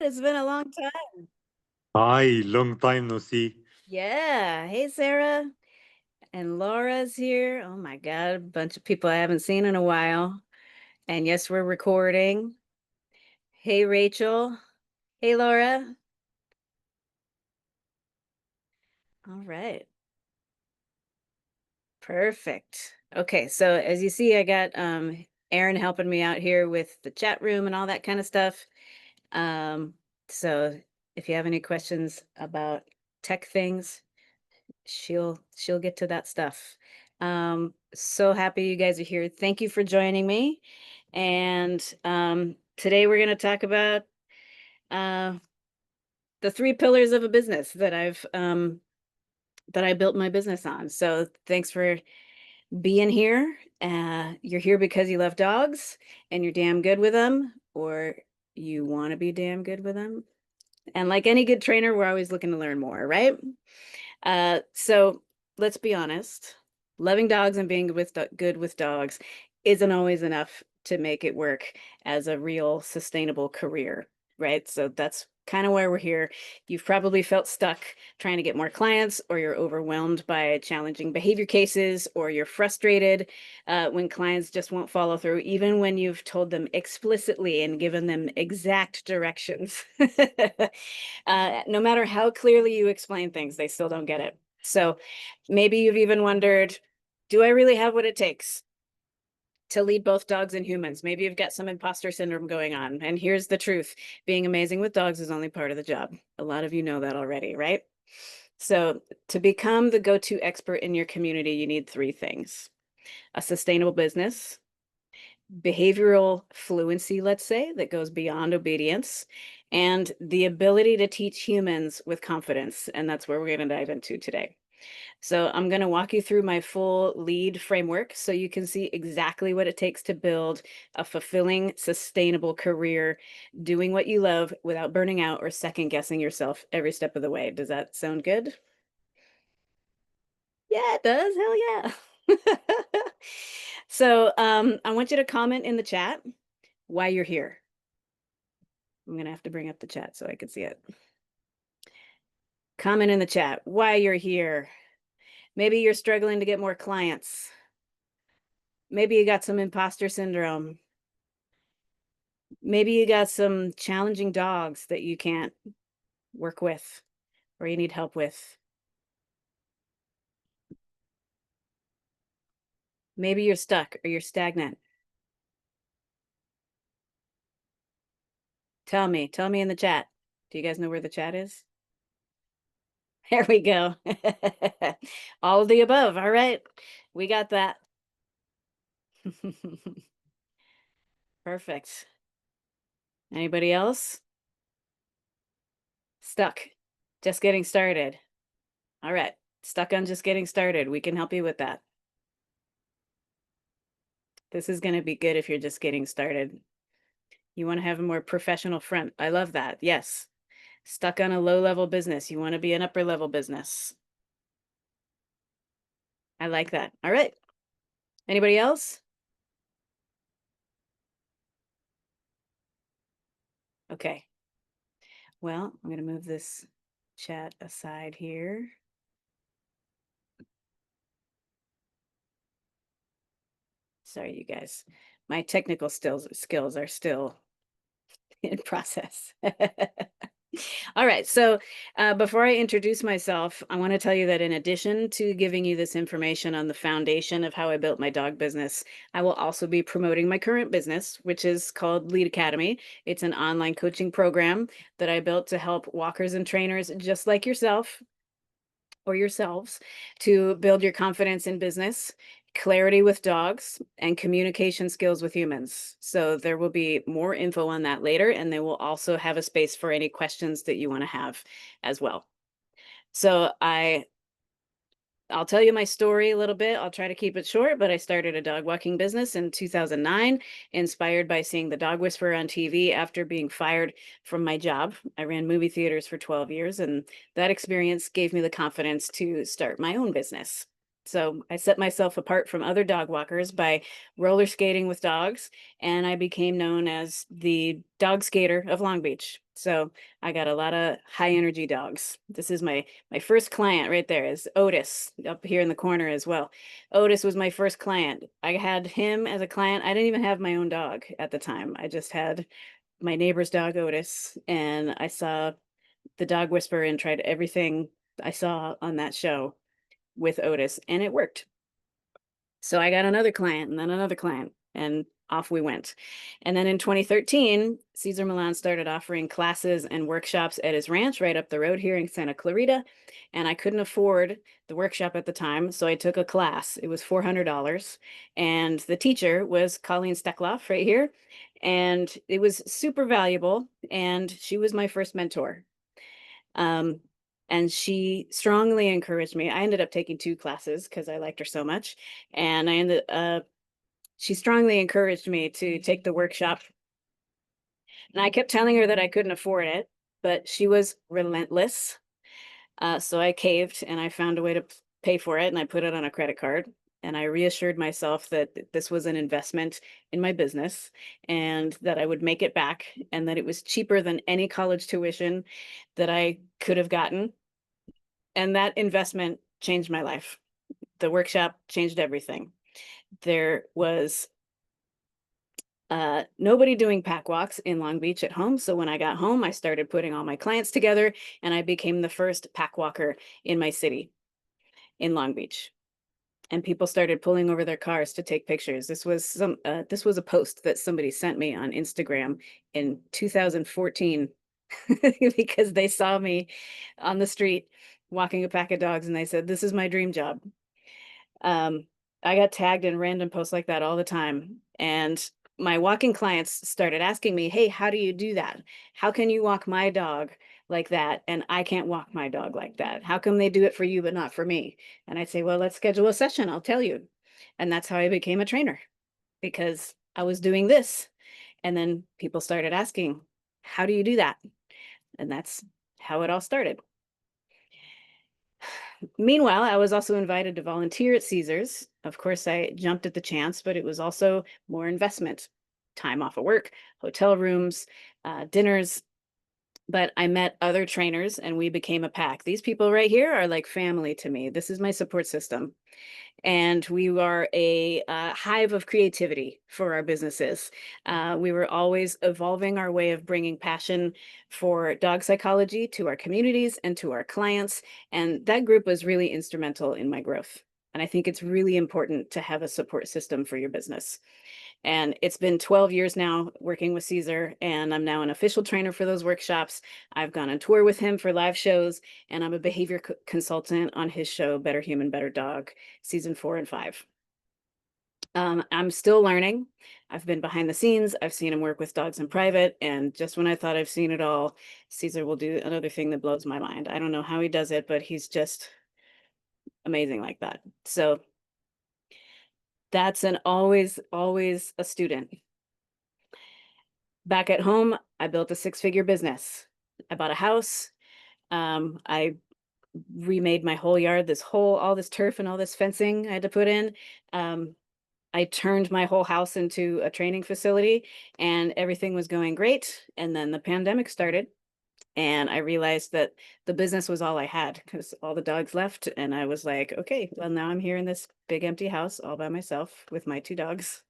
It's been a long time. Hi, long time no see. Yeah. Hey, Sarah. And Laura's here. Oh my God, a bunch of people I haven't seen in a while. And yes, we're recording. Hey, Rachel. Hey, Laura. All right. Perfect. Okay, so as you see, I got Aaron helping me out here with the chat room and all that kind of stuff. Um, so if you have any questions about tech things, she'll get to that stuff. So happy you guys are here. Thank you for joining me. And today we're going to talk about uh, the three pillars of a business that I built my business on. So thanks for being here. You're here because you love dogs and you're damn good with them, or you want to be damn good with them. And like any good trainer, we're always looking to learn more, right? So let's be honest. Loving dogs and being good with dogs isn't always enough to make it work as a real sustainable career, right? So that's kind of why we're here. You've probably felt stuck trying to get more clients, or you're overwhelmed by challenging behavior cases, or you're frustrated when clients just won't follow through, even when you've told them explicitly and given them exact directions. No matter how clearly you explain things, they still don't get it. So maybe you've even wondered, do I really have what it takes to lead both dogs and humans? Maybe you've got some imposter syndrome going on. And here's the truth: being amazing with dogs is only part of the job. A lot of you know that already, right? So to become the go-to expert in your community, you need three things: a sustainable business, behavioral fluency, let's say, that goes beyond obedience, and the ability to teach humans with confidence. And that's where we're going to dive into today. So I'm going to walk you through my full lead framework so you can see exactly what it takes to build a fulfilling, sustainable career doing what you love without burning out or second guessing yourself every step of the way. Does that sound good? Yeah, it does. Hell yeah. So I want you to comment in the chat why you're here. I'm going to have to bring up the chat so I can see it. Comment in the chat why you're here. Maybe you're struggling to get more clients. Maybe you got some imposter syndrome. Maybe you got some challenging dogs that you can't work with or you need help with. Maybe you're stuck or you're stagnant. Tell me in the chat. Do you guys know where the chat is? There we go. All of the above. All right. We got that. Perfect. Anybody else? Stuck. Just getting started. All right. Stuck on just getting started. We can help you with that. This is going to be good if you're just getting started. You want to have a more professional front. I love that. Yes. Stuck on a low level business. You want to be an upper level business. I like that. All right. Anybody else? Okay. Well, I'm going to move this chat aside here. Sorry, you guys. My technical skills are still in process. All right. So before I introduce myself, I want to tell you that in addition to giving you this information on the foundation of how I built my dog business, I will also be promoting my current business, which is called Lead Academy. It's an online coaching program that I built to help walkers and trainers just like yourself or yourselves to build your confidence in business, clarity with dogs, and communication skills with humans. So there will be more info on that later, and they will also have a space for any questions that you want to have as well. So I'll tell you my story a little bit. I'll try to keep it short, but I started a dog walking business in 2009, inspired by seeing the dog whisperer on TV after being fired from my job. I ran movie theaters for 12 years, and that experience gave me the confidence to start my own business. So I set myself apart from other dog walkers by roller skating with dogs, and I became known as the dog skater of Long Beach. So I got a lot of high energy dogs. This is my first client right there is Otis up here in the corner as well. Otis was my first client. I had him as a client. I didn't even have my own dog at the time. I just had my neighbor's dog Otis, and I saw the dog whisperer and tried everything I saw on that show with Otis, and it worked. So I got another client and then another client, and off we went. And then in 2013, Cesar Millan started offering classes and workshops at his ranch right up the road here in Santa Clarita. And I couldn't afford the workshop at the time, so I took a class. It was $400. And the teacher was Colleen Steckloff right here. And it was super valuable. And she was my first mentor. Um, and she strongly encouraged me. I ended up taking two classes because I liked her so much. And she strongly encouraged me to take the workshop. And I kept telling her that I couldn't afford it, but she was relentless. So I caved and I found a way to pay for it and I put it on a credit card. And I reassured myself that this was an investment in my business and that I would make it back and that it was cheaper than any college tuition that I could have gotten. And that investment changed my life. The workshop changed everything. There was nobody doing pack walks in Long Beach at home. So when I got home, I started putting all my clients together and I became the first pack walker in my city in Long Beach. And people started pulling over their cars to take pictures. This was a post that somebody sent me on Instagram in 2014 because they saw me on the street walking a pack of dogs and they said, "This is my dream job." Um, I got tagged in random posts like that all the time. And my walking clients started asking me, "Hey, how do you do that? How can you walk my dog like that? And I can't walk my dog like that. How come they do it for you, but not for me?" And I'd say, "Well, let's schedule a session. I'll tell you." And that's how I became a trainer because I was doing this. And then people started asking, "How do you do that?" And that's how it all started. Meanwhile, I was also invited to volunteer at Caesars. Of course, I jumped at the chance, but it was also more investment, time off of work, hotel rooms, dinners. But I met other trainers and we became a pack. These people right here are like family to me. This is my support system and we were a hive of creativity for our businesses. We were always evolving our way of bringing passion for dog psychology to our communities and to our clients. And that group was really instrumental in my growth. And I think it's really important to have a support system for your business. And it's been 12 years now working with Caesar, and I'm now an official trainer for those workshops. I've gone on tour with him for live shows, and I'm a behavior consultant on his show, Better Human, Better Dog, season 4 and 5. I'm still learning. I've been behind the scenes. I've seen him work with dogs in private. And just when I thought I've seen it all, Caesar will do another thing that blows my mind. I don't know how he does it, but he's just amazing like that. So that's an always a student. Back at home, I built a six-figure business. I bought a house. I remade my whole yard, all this turf and all this fencing I had to put in. Um, I turned my whole house into a training facility and everything was going great. And then the pandemic started and I realized that the business was all I had because all the dogs left. And I was like, okay, well, now I'm here in this big empty house all by myself with my two dogs.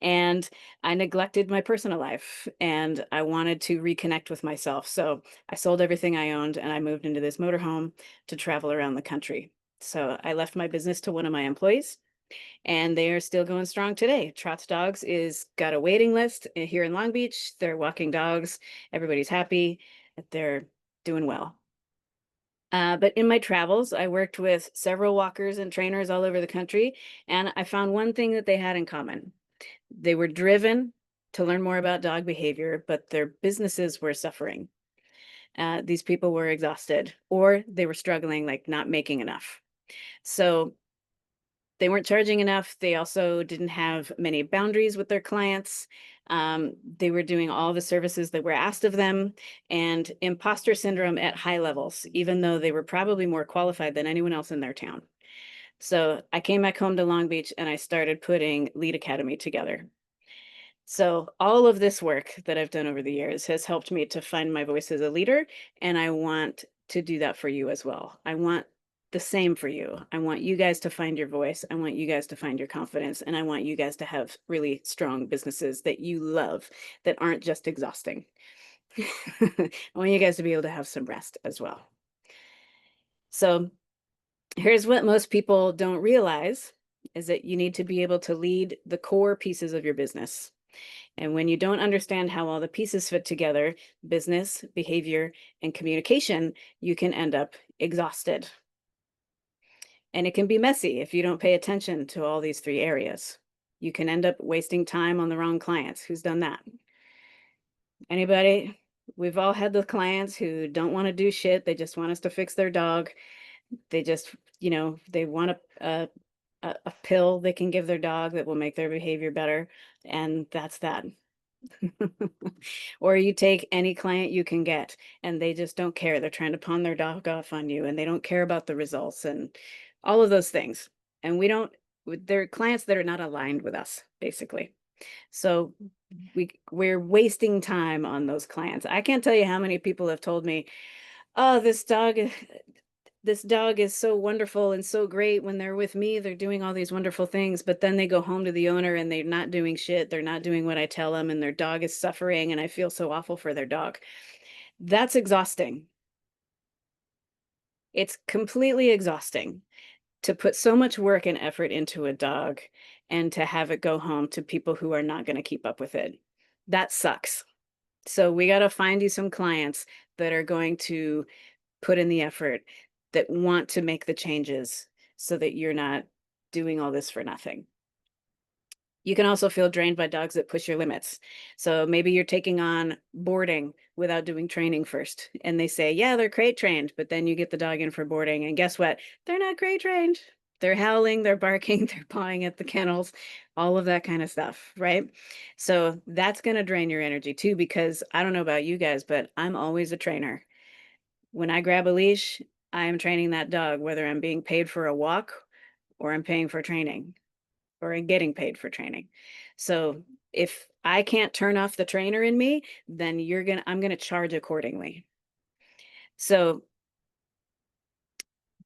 And I neglected my personal life and I wanted to reconnect with myself. So I sold everything I owned and I moved into this motorhome to travel around the country. So I left my business to one of my employees and they are still going strong today. Trot's Dogs is got a waiting list here in Long Beach. They're walking dogs. Everybody's happy. They're doing well. But in my travels, I worked with several walkers and trainers all over the country, and I found one thing that they had in common. They were driven to learn more about dog behavior, but their businesses were suffering. These people were exhausted or they were struggling, like not making enough. So they weren't charging enough. They also didn't have many boundaries with their clients. They were doing all the services that were asked of them and imposter syndrome at high levels, even though they were probably more qualified than anyone else in their town. So I came back home to Long Beach and I started putting Lead Academy together. So all of this work that I've done over the years has helped me to find my voice as a leader, and I want to do that for you as well. I want the same for you. I want you guys to find your voice. I want you guys to find your confidence, and I want you guys to have really strong businesses that you love that aren't just exhausting. I want you guys to be able to have some rest as well. So here's what most people don't realize is that you need to be able to lead the core pieces of your business. And when you don't understand how all the pieces fit together, business, behavior, and communication, you can end up exhausted. And it can be messy if you don't pay attention to all these three areas. You can end up wasting time on the wrong clients. Who's done that? Anybody? We've all had the clients who don't want to do shit. They just want us to fix their dog. They just, they want a pill they can give their dog that will make their behavior better. And that's that. Or you take any client you can get and they just don't care. They're trying to pawn their dog off on you and they don't care about the results and all of those things. And they're clients that are not aligned with us, basically. So we're wasting time on those clients. I can't tell you how many people have told me, "Oh, this dog is so wonderful and so great when they're with me. They're doing all these wonderful things, but then they go home to the owner and they're not doing shit. They're not doing what I tell them, and their dog is suffering, and I feel so awful for their dog." That's exhausting. It's completely exhausting to put so much work and effort into a dog and to have it go home to people who are not going to keep up with it. That sucks. So we got to find you some clients that are going to put in the effort, that want to make the changes so that you're not doing all this for nothing. You can also feel drained by dogs that push your limits. So maybe you're taking on boarding without doing training first. And they say, yeah, they're crate trained. But then you get the dog in for boarding. And guess what? They're not crate trained. They're howling, they're barking, they're pawing at the kennels, all of that kind of stuff. Right. So that's going to drain your energy too, because I don't know about you guys, but I'm always a trainer. When I grab a leash, I am training that dog, whether I'm being paid for a walk or I'm paying for training or getting paid for training. So if I can't turn off the trainer in me, then I'm going to charge accordingly. So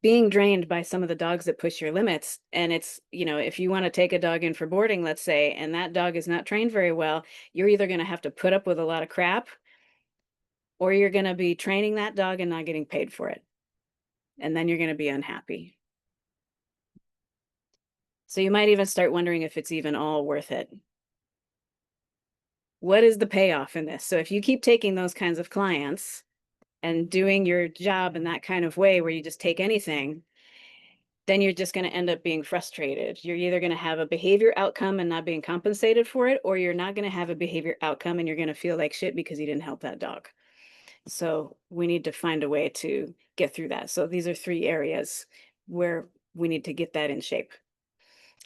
being drained by some of the dogs that push your limits, and it's, if you want to take a dog in for boarding, let's say, and that dog is not trained very well, you're either going to have to put up with a lot of crap or you're going to be training that dog and not getting paid for it. And then you're going to be unhappy. So you might even start wondering if it's even all worth it. What is the payoff in this? So if you keep taking those kinds of clients and doing your job in that kind of way where you just take anything, then you're just going to end up being frustrated. You're either going to have a behavior outcome and not being compensated for it, or you're not going to have a behavior outcome and you're going to feel like shit because you didn't help that dog. So we need to find a way to get through that. So these are three areas where we need to get that in shape.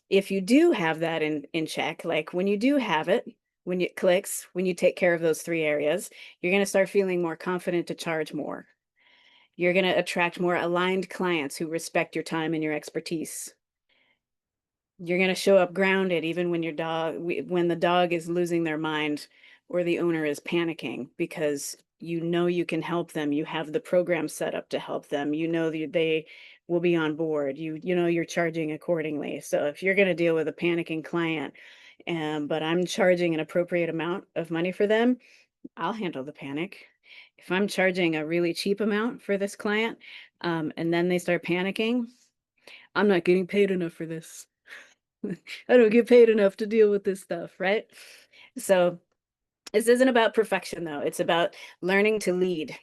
If you do have that in check, like when you do have it, when it clicks, when you take care of those three areas, you're going to start feeling more confident to charge more. You're going to attract more aligned clients who respect your time and your expertise. You're going to show up grounded even when when the dog is losing their mind or the owner is panicking, because you know you can help them. You have the program set up to help them. You know they will be on board. You know you're charging accordingly. So if you're going to deal with a panicking client, but I'm charging an appropriate amount of money for them, I'll handle the panic. If I'm charging a really cheap amount for this client, and then they start panicking, I'm not getting paid enough for this. I don't get paid enough to deal with this stuff, right? So this isn't about perfection, though. It's about learning to lead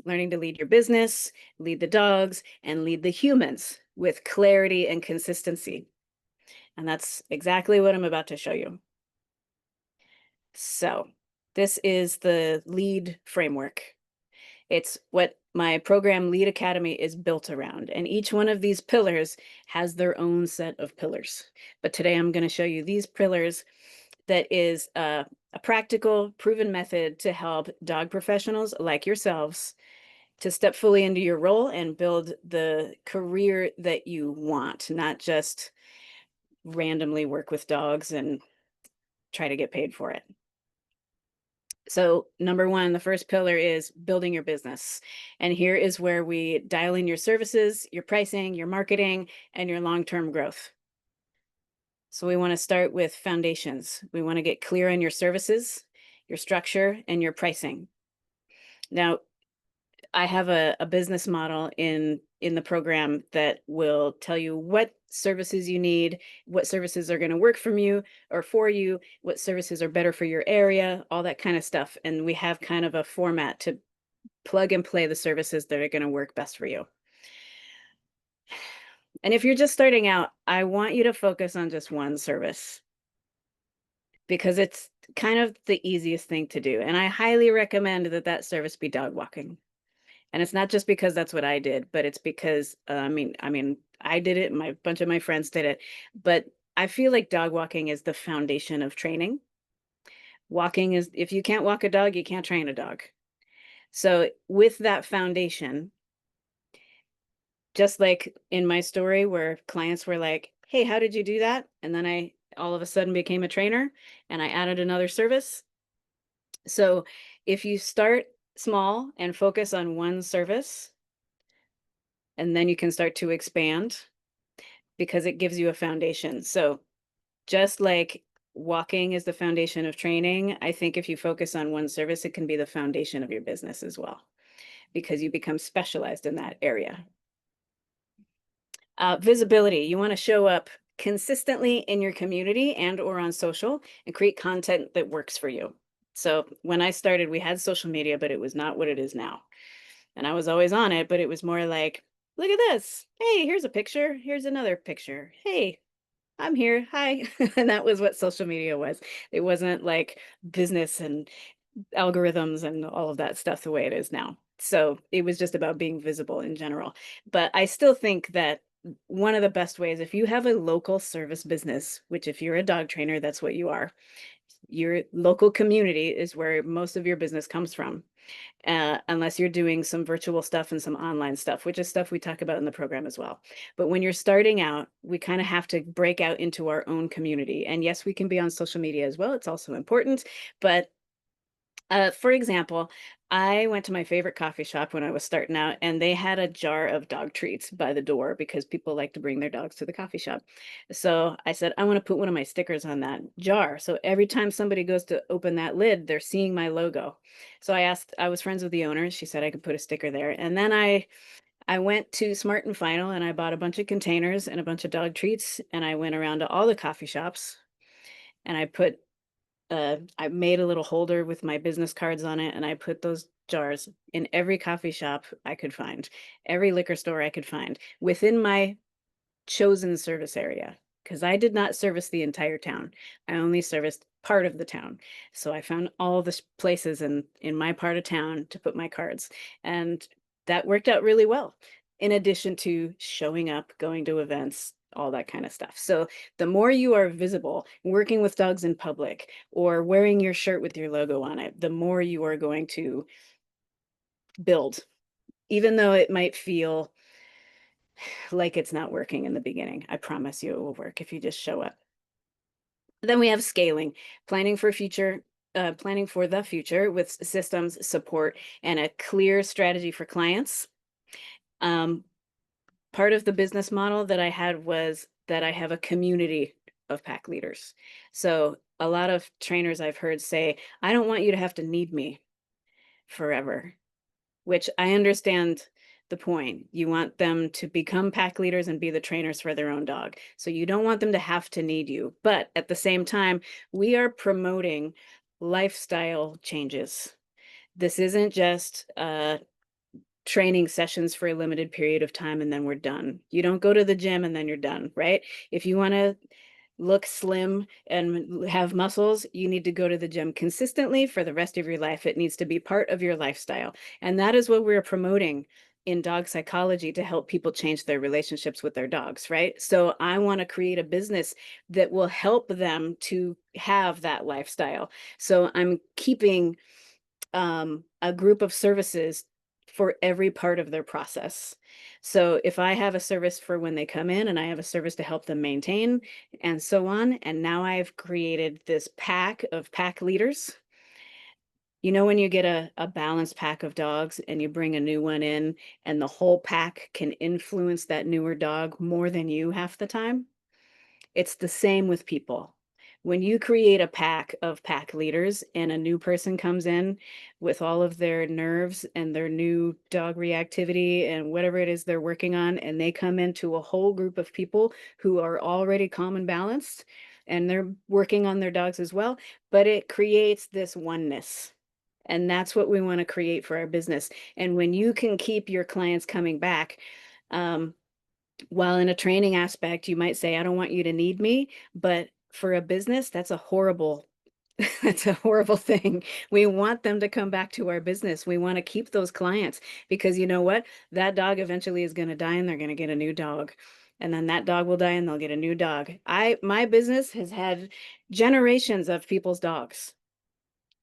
your business, lead the dogs, and lead the humans with clarity and consistency. And that's exactly what I'm about to show you. So this is the lead framework. It's what my program Lead Academy is built around. And each one of these pillars has their own set of pillars. But today I'm going to show you these pillars that is a practical, proven method to help dog professionals like yourselves to step fully into your role and build the career that you want, not just randomly work with dogs and try to get paid for it. So, number one, the first pillar is building your business. And here is where we dial in your services, your pricing, your marketing, and your long term growth. So, we want to start with foundations. We want to get clear on your services, your structure, and your pricing. Now, I have a business model in the program that will tell you what services you need, what services are going to work from you or for you, what services are better for your area, all that kind of stuff. And we have kind of a format to plug and play the services that are going to work best for you. And if you're just starting out, I want you to focus on just one service because it's kind of the easiest thing to do. And I highly recommend that that service be dog walking. And it's not just because that's what I did, but it's because, I mean, I did it, my bunch of my friends did it, but I feel like dog walking is the foundation of training. Walking is if you can't walk a dog, you can't train a dog. So with that foundation, just like in my story where clients were like, "Hey, how did you do that?" And then I all of a sudden became a trainer and I added another service. So if you start small and focus on one service, and then you can start to expand because it gives you a foundation. So, just like walking is the foundation of training, I think if you focus on one service, it can be the foundation of your business as well because you become specialized in that area. Visibility, you want to show up consistently in your community and or on social and create content that works for you. So, when I started, we had social media, but it was not what it is now. And I was always on it, but it was more like, look at this. Hey, here's a picture. Here's another picture. Hey, I'm here. Hi. And that was what social media was. It wasn't like business and algorithms and all of that stuff the way it is now. So it was just about being visible in general. But I still think that one of the best ways, if you have a local service business, which if you're a dog trainer, that's what you are, your local community is where most of your business comes from, unless you're doing some virtual stuff and some online stuff, which is stuff we talk about in the program as well. But when you're starting out, we kind of have to break out into our own community. And yes, we can be on social media as well. It's also important. But for example, I went to my favorite coffee shop when I was starting out, and they had a jar of dog treats by the door because people like to bring their dogs to the coffee shop. So I said, I want to put one of my stickers on that jar. So every time somebody goes to open that lid, they're seeing my logo. So I was friends with the owner. She said I could put a sticker there. And then I went to Smart and Final and I bought a bunch of containers and a bunch of dog treats. And I went around to all the coffee shops and I made a little holder with my business cards on it, and I put those jars in every coffee shop I could find, every liquor store I could find within my chosen service area because I did not service the entire town. I only serviced part of the town. So I found all the places in my part of town to put my cards. And that worked out really well. In addition to showing up, going to events, all that kind of stuff. So the more you are visible, working with dogs in public or wearing your shirt with your logo on it, the more you are going to build, even though it might feel like it's not working in the beginning. I promise you it will work if you just show up. Then we have scaling, planning for future, planning for the future with systems, support, and a clear strategy for clients. Um, Part of the business model that I had was that I have a community of pack leaders. So a lot of trainers I've heard say, I don't want you to have to need me forever. Which I understand the point. You want them to become pack leaders and be the trainers for their own dog. So you don't want them to have to need you. But at the same time, we are promoting lifestyle changes. This isn't just training sessions for a limited period of time and then we're done. You don't go to the gym and then you're done, right? If you want to look slim and have muscles, you need to go to the gym consistently for the rest of your life. It needs to be part of your lifestyle. And that is what we're promoting in dog psychology to help people change their relationships with their dogs, right? So I want to create a business that will help them to have that lifestyle. So I'm keeping a group of services for every part of their process. So if I have a service for when they come in and I have a service to help them maintain and so on, and now I've created this pack of pack leaders. You know, when you get a balanced pack of dogs and you bring a new one in and the whole pack can influence that newer dog more than you half the time? It's the same with people. When you create a pack of pack leaders and a new person comes in with all of their nerves and their new dog reactivity and whatever it is they're working on, and they come into a whole group of people who are already calm and balanced and they're working on their dogs as well, but it creates this oneness. And that's what we want to create for our business. And when you can keep your clients coming back, um, while in a training aspect, you might say, I don't want you to need me, but for a business, that's a horrible that's a horrible thing. We want them to come back to our business. We want to keep those clients because you know what? That dog eventually is going to die and they're going to get a new dog. And then that dog will die and they'll get a new dog. My business has had generations of people's dogs.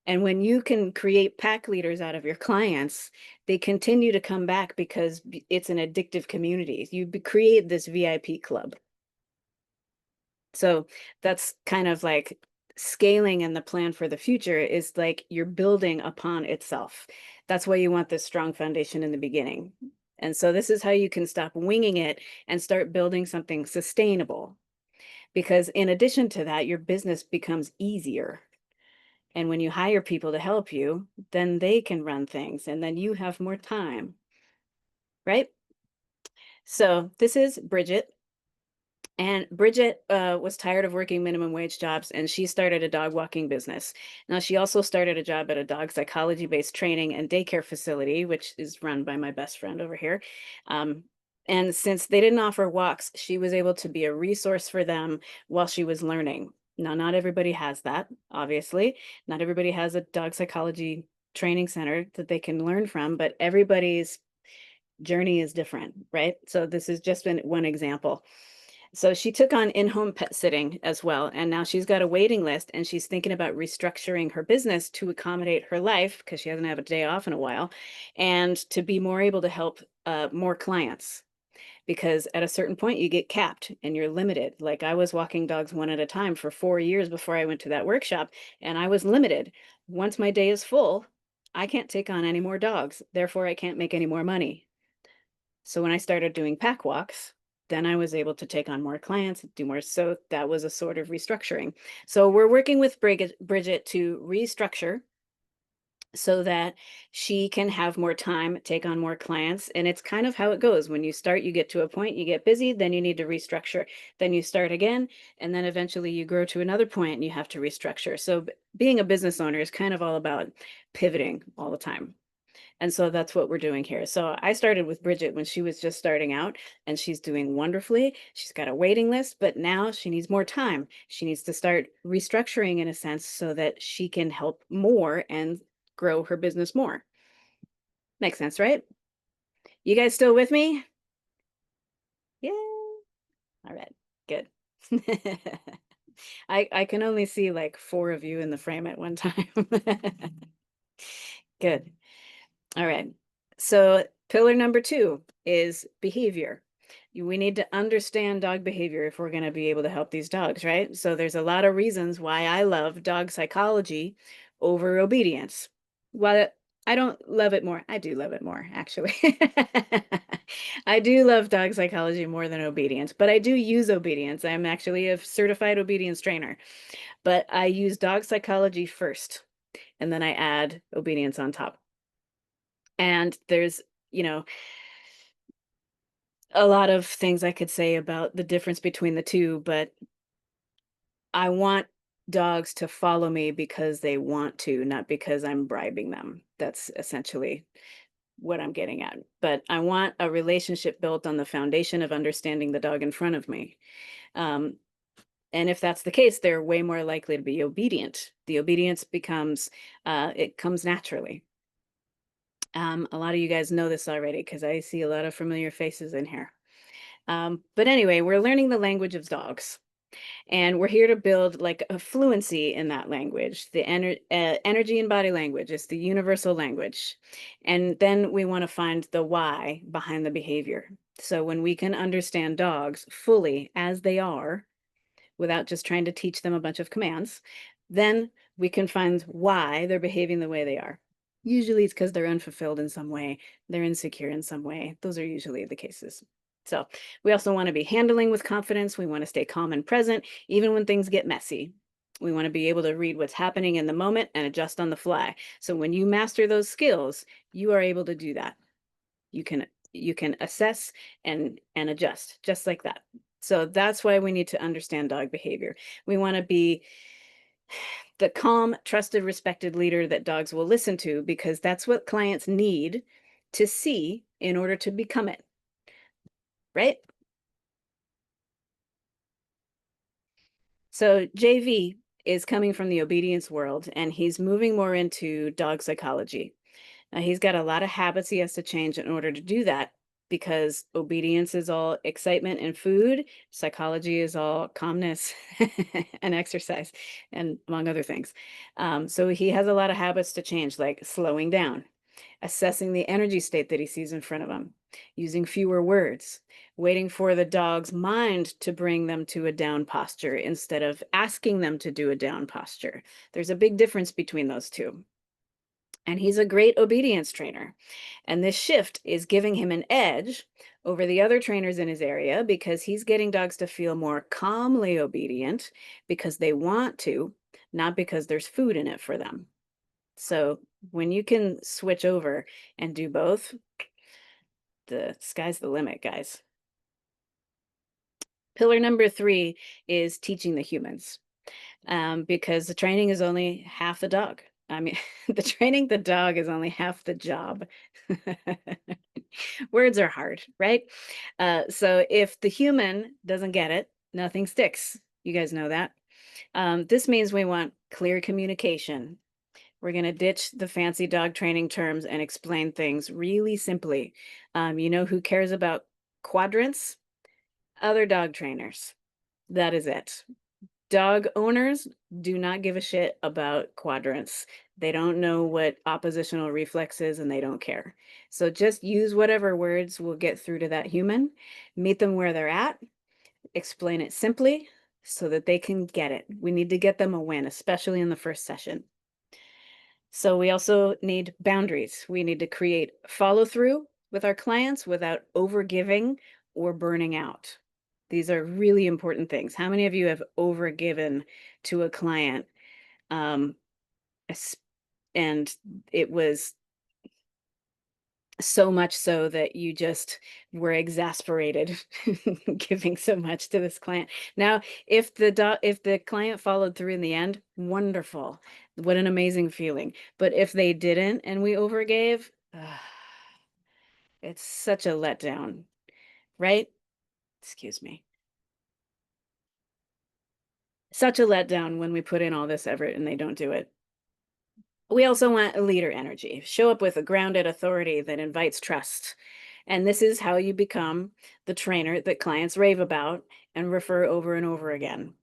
And when you can create pack leaders out of your clients, they continue to come back because it's an addictive community. You create this VIP club. So that's kind of like scaling, and the plan for the future is like you're building upon itself. That's why you want this strong foundation in the beginning. And so this is how you can stop winging it and start building something sustainable. Because in addition to that, your business becomes easier. And when you hire people to help you, then they can run things and then you have more time, right? So this is Bridget. And Bridget was tired of working minimum wage jobs and she started a dog walking business. Now, she also started a job at a dog psychology based training and daycare facility, which is run by my best friend over here. Um, and since they didn't offer walks, she was able to be a resource for them while she was learning. Now, not everybody has that, obviously. Not everybody has a dog psychology training center that they can learn from, but everybody's journey is different, right? So, this has just been one example. So she took on in-home pet sitting as well, and now she's got a waiting list and she's thinking about restructuring her business to accommodate her life because she hasn't had a day off in a while, and to be more able to help more clients. Because at a certain point you get capped and you're limited. Like I was walking dogs one at a time for 4 years before I went to that workshop, and I was limited. Once my day is full, I can't take on any more dogs. Therefore, I can't make any more money. So when I started doing pack walks, then I was able to take on more clients, do more. So that was a sort of restructuring. So we're working with Bridget to restructure so that she can have more time, take on more clients. And it's kind of how it goes. When you start, you get to a point, you get busy, then you need to restructure. Then you start again, and then eventually you grow to another point and you have to restructure. So being a business owner is kind of all about pivoting all the time. And so that's what we're doing here. So I started with Bridget when she was just starting out, and she's doing wonderfully. She's got a waiting list, but now she needs more time. She needs to start restructuring in a sense so that she can help more and grow her business more. Makes sense, right? You guys still with me? Yeah. All right. Good. I can only see like four of you in the frame at one time. Good. All right. So pillar number 2 is behavior. We need to understand dog behavior if we're going to be able to help these dogs, right? So there's a lot of reasons why I love dog psychology over obedience. While I don't love it more, I do love it more, actually. I do love dog psychology more than obedience, but I do use obedience. I'm actually a certified obedience trainer, but I use dog psychology first, and then I add obedience on top. And there's, you know, a lot of things I could say about the difference between the two, but I want dogs to follow me because they want to, not because I'm bribing them. That's essentially what I'm getting at. But I want a relationship built on the foundation of understanding the dog in front of me. Um, and if that's the case, they're way more likely to be obedient. The obedience becomes, it comes naturally. A lot of you guys know this already because I see a lot of familiar faces in here. But anyway, we're learning the language of dogs. And we're here to build like a fluency in that language. The energy and body language is the universal language. And then we want to find the why behind the behavior. So when we can understand dogs fully as they are, without just trying to teach them a bunch of commands, then we can find why they're behaving the way they are. Usually it's because they're unfulfilled in some way, they're insecure in some way. Those are usually the cases. So we also want to be handling with confidence. We want to stay calm and present, even when things get messy. We want to be able to read what's happening in the moment and adjust on the fly. So when you master those skills, you are able to do that. You can you can assess and adjust just like that. So that's why we need to understand dog behavior. We want to be the calm, trusted, respected leader that dogs will listen to because that's what clients need to see in order to become it, right? So JV is coming from the obedience world and he's moving more into dog psychology. Now, he's got a lot of habits he has to change in order to do that because obedience is all excitement and food, psychology is all calmness and exercise, and among other things. So he has a lot of habits to change, like slowing down, assessing the energy state that he sees in front of him, using fewer words, waiting for the dog's mind to bring them to a down posture instead of asking them to do a down posture. There's a big difference between those two. And he's a great obedience trainer. And this shift is giving him an edge over the other trainers in his area because he's getting dogs to feel more calmly obedient because they want to, not because there's food in it for them. So when you can switch over and do both, the sky's the limit, guys. Pillar number 3 is teaching the humans. Because the training is only half the dog. I mean, the training the dog is only half the job. Words are hard, right? So if the human doesn't get it, nothing sticks. You guys know that. This means we want clear communication. We're going to ditch the fancy dog training terms and explain things really simply. You know who cares about quadrants? Other dog trainers. That is it. Dog owners do not give a shit about quadrants. They don't know what oppositional reflex is and they don't care. So just use whatever words will get through to that human, meet them where they're at, explain it simply so that they can get it. We need to get them a win, especially in the first session. So we also need boundaries. We need to create follow through with our clients without overgiving or burning out. These are really important things. How many of you have overgiven to a client, um, and it was so much so that you just were exasperated giving so much to this client. Now, if the client followed through in the end, wonderful. What an amazing feeling. But if they didn't and we overgave, it's such a letdown, right? Excuse me. Such a letdown when we put in all this effort and they don't do it. We also want a leader energy. Show up with a grounded authority that invites trust. And this is how you become the trainer that clients rave about and refer over and over again.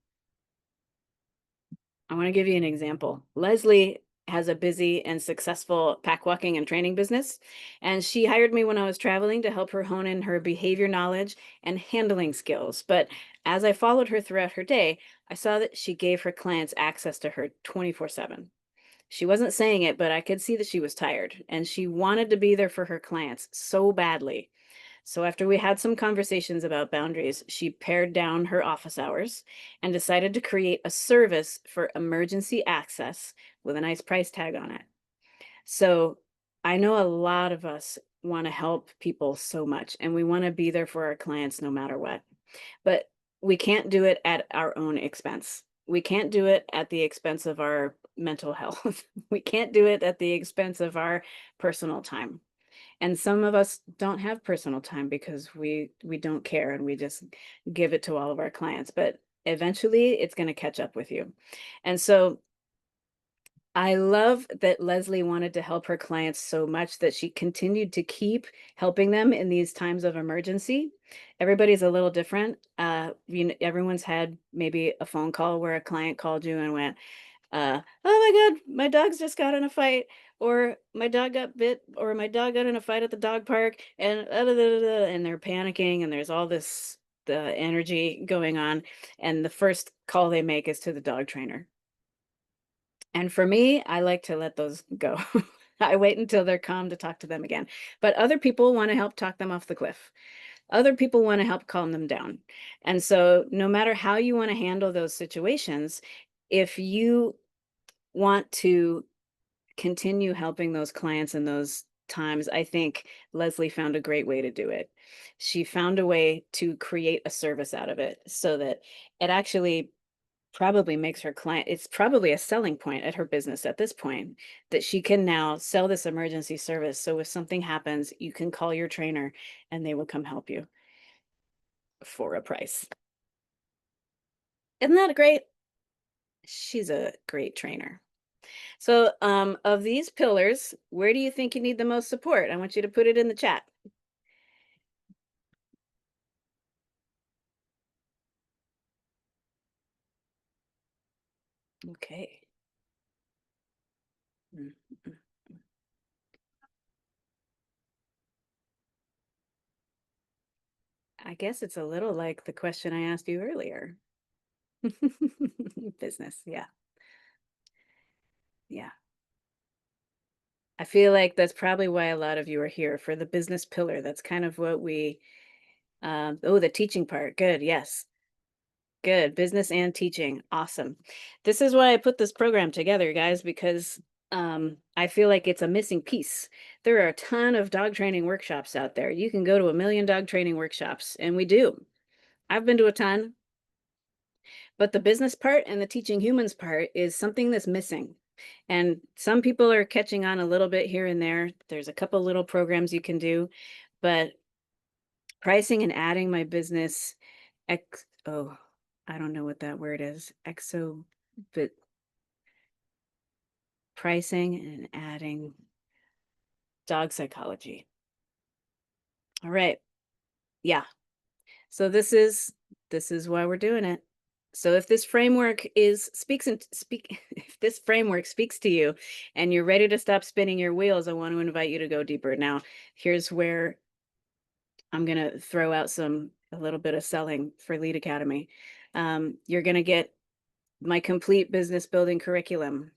I want to give you an example. Leslie has a busy and successful pack walking and training business, and she hired me when I was traveling to help her hone in her behavior knowledge and handling skills. But as I followed her throughout her day, I saw that she gave her clients access to her 24/7. She wasn't saying it, but I could see that she was tired and she wanted to be there for her clients so badly. So after we had some conversations about boundaries, she pared down her office hours and decided to create a service for emergency access with a nice price tag on it. So I know a lot of us want to help people so much and we want to be there for our clients no matter what. But we can't do it at our own expense. We can't do it at the expense of our mental health. We can't do it at the expense of our personal time. And some of us don't have personal time because we don't care and we just give it to all of our clients, but eventually it's going to catch up with you. And so I love that Leslie wanted to help her clients so much that she continued to keep helping them in these times of emergency. Everybody's a little different. Everyone's had maybe a phone call where a client called you and went, "Oh my God, my dog's just got in a fight," or "My dog got bit," or "My dog got in a fight at the dog park," and and they're panicking, and there's all this the energy going on, and the first call they make is to the dog trainer. And for me, I like to let those go. I wait until they're calm to talk to them again. But other people want to help talk them off the cliff. Other people want to help calm them down. And so, no matter how you want to handle those situations, if you want to continue helping those clients in those times, I think Leslie found a great way to do it. She found a way to create a service out of it so that it actually probably makes her client it's probably a selling point at her business at this point that she can now sell this emergency service. So if something happens, you can call your trainer and they will come help you for a price. Isn't that great? She's a great trainer. So, of these pillars, where do you think you need the most support? I want you to put it in the chat. Okay. Mm, mm, mm. I guess it's a little like the question I asked you earlier. Business. Yeah. Yeah. I feel like that's probably why a lot of you are here for the business pillar. That's kind of what we, oh, the teaching part. Good. Yes. Good. Business and teaching. Awesome. This is why I put this program together, guys, because I feel like it's a missing piece. There are a ton of dog training workshops out there. You can go to a million dog training workshops, and we do. I've been to a ton, but the business part and the teaching humans part is something that's missing. And some people are catching on a little bit here and there. There's a couple little programs you can do, but pricing and adding my business oh, I don't know what that word is. But pricing and adding dog psychology. All right. Yeah. So this is why we're doing it. So if this framework if this framework speaks to you and you're ready to stop spinning your wheels, I want to invite you to go deeper. Now, here's where I'm going to throw out a little bit of selling for Lead Academy. You're going to get my complete business building curriculum.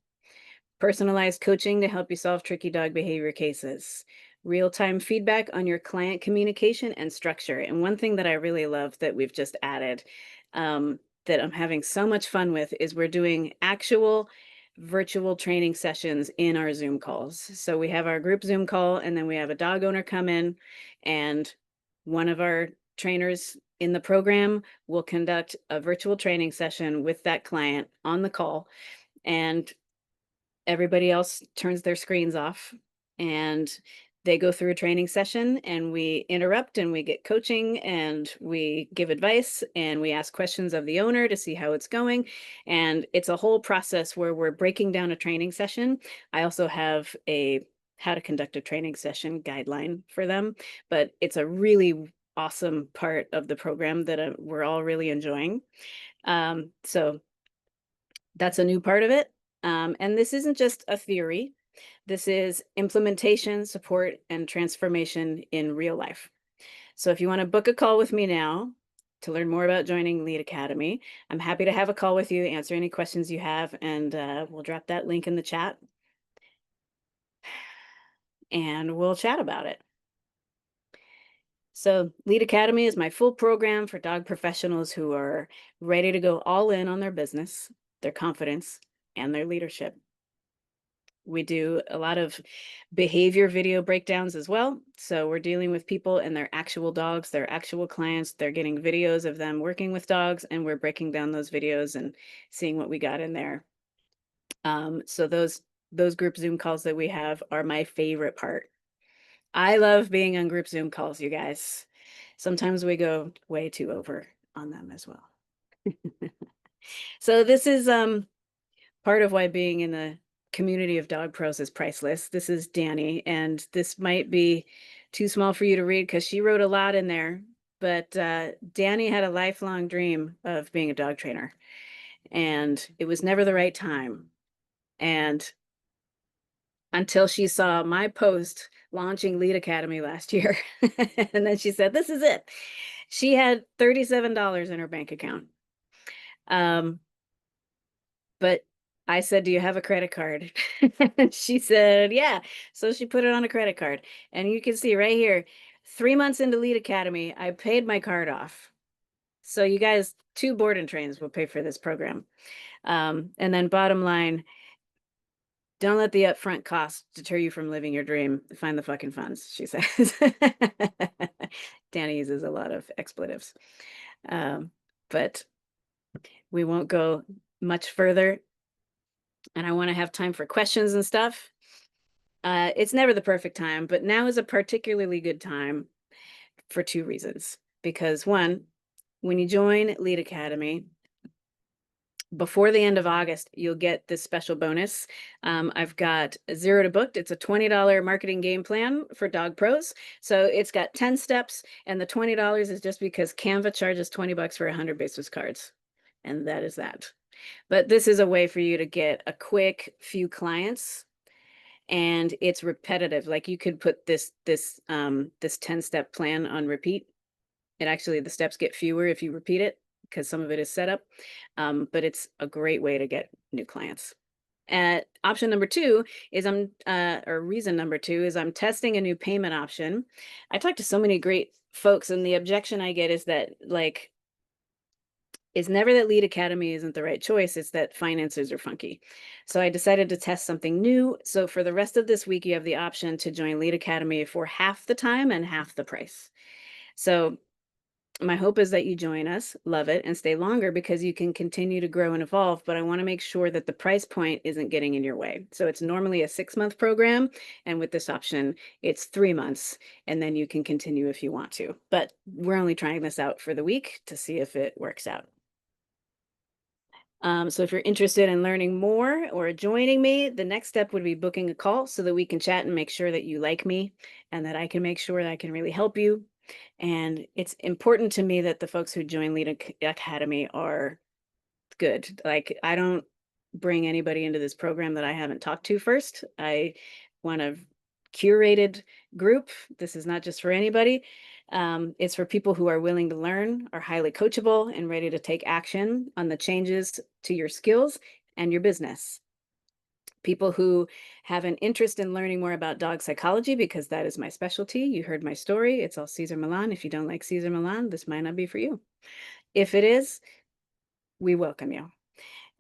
Personalized coaching to help you solve tricky dog behavior cases. Real-time feedback on your client communication and structure. And one thing that I really love that we've just added, that I'm having so much fun with, is we're doing actual virtual training sessions in our Zoom calls. So we have our group Zoom call, and then we have a dog owner come in, and one of our trainers in the program will conduct a virtual training session with that client on the call. And everybody else turns their screens off and they go through a training session, and we interrupt and we get coaching and we give advice and we ask questions of the owner to see how it's going. And it's a whole process where we're breaking down a training session. I also have a how to conduct a training session guideline for them, but it's a really awesome part of the program that we're all really enjoying. So that's a new part of it. And this isn't just a theory. This is implementation, support, and transformation in real life. So if you want to book a call with me now to learn more about joining Lead Academy, I'm happy to have a call with you, answer any questions you have, and we'll drop that link in the chat and we'll chat about it. So Lead Academy is my full program for dog professionals who are ready to go all in on their business, their confidence, and their leadership. We do a lot of behavior video breakdowns as well. So we're dealing with people and their actual dogs, their actual clients. They're getting videos of them working with dogs, and we're breaking down those videos and seeing what we got in there. So those group Zoom calls that we have are my favorite part. I love being on group Zoom calls, you guys. Sometimes we go way too over on them as well. So this is part of why being in the community of dog pros is priceless. This is Danny, and this might be too small for you to read because she wrote a lot in there. But Danny had a lifelong dream of being a dog trainer, and it was never the right time. And until she saw my post launching Lead Academy last year, and then she said, "This is it." She had $37 in her bank account. Um, But I said, "Do you have a credit card?" And she said, "Yeah." So she put it on a credit card. And you can see right here, 3 months into Lead Academy, I paid my card off. So you guys, 2 board and trains will pay for this program. And then bottom line, don't let the upfront cost deter you from living your dream. Find the fucking funds, she says. Danny uses a lot of expletives. Um, but we won't go much further, and I wanna have time for questions and stuff. It's never the perfect time, but now is a particularly good time for 2 reasons. Because 1, when you join Lead Academy, before the end of August, you'll get this special bonus. I've got 0 to Booked. It's a $20 marketing game plan for dog pros. So it's got 10 steps, and the $20 is just because Canva charges 20 bucks for 100 business cards. And that is that. But this is a way for you to get a quick few clients, and it's repetitive. Like, you could put this 10-step plan on repeat. And actually the steps get fewer if you repeat it because some of it is set up. But it's a great way to get new clients. Option number 2 is or reason number 2 is I'm testing a new payment option. I talk to so many great folks, and the objection I get is that, like, it's never that Lead Academy isn't the right choice, it's that finances are funky. So I decided to test something new. So for the rest of this week, you have the option to join Lead Academy for half the time and half the price. So my hope is that you join us, love it, and stay longer because you can continue to grow and evolve. But I want to make sure that the price point isn't getting in your way. So it's normally a 6-month program. And with this option, it's 3 months. And then you can continue if you want to. But we're only trying this out for the week to see if it works out. So if you're interested in learning more or joining me, the next step would be booking a call so that we can chat and make sure that you like me and that I can make sure that I can really help you. And it's important to me that the folks who join Academy are good. Like, I don't bring anybody into this program that I haven't talked to first. I want a curated group. This is not just for anybody. It's for people who are willing to learn, are highly coachable, and ready to take action on the changes to your skills and your business. People who have an interest in learning more about dog psychology, because that is my specialty. You heard my story. It's all Caesar Milan. If you don't like Caesar Milan, this might not be for you. If it is, we welcome you.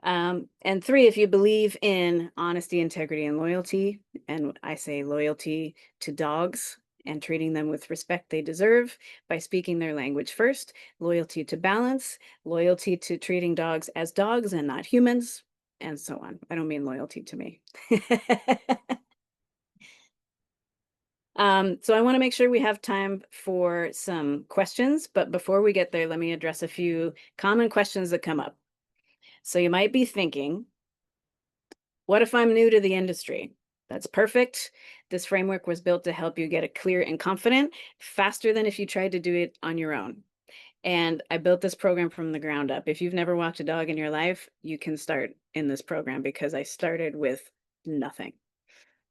And 3, if you believe in honesty, integrity, and loyalty, and I say loyalty to dogs and treating them with respect they deserve by speaking their language first, loyalty to balance, loyalty to treating dogs as dogs and not humans, and so on. I don't mean loyalty to me. So I want to make sure we have time for some questions, but before we get there, let me address a few common questions that come up. So you might be thinking, what if I'm new to the industry? That's perfect. This framework was built to help you get it clear and confident faster than if you tried to do it on your own. And I built this program from the ground up. If you've never walked a dog in your life, you can start in this program because I started with nothing.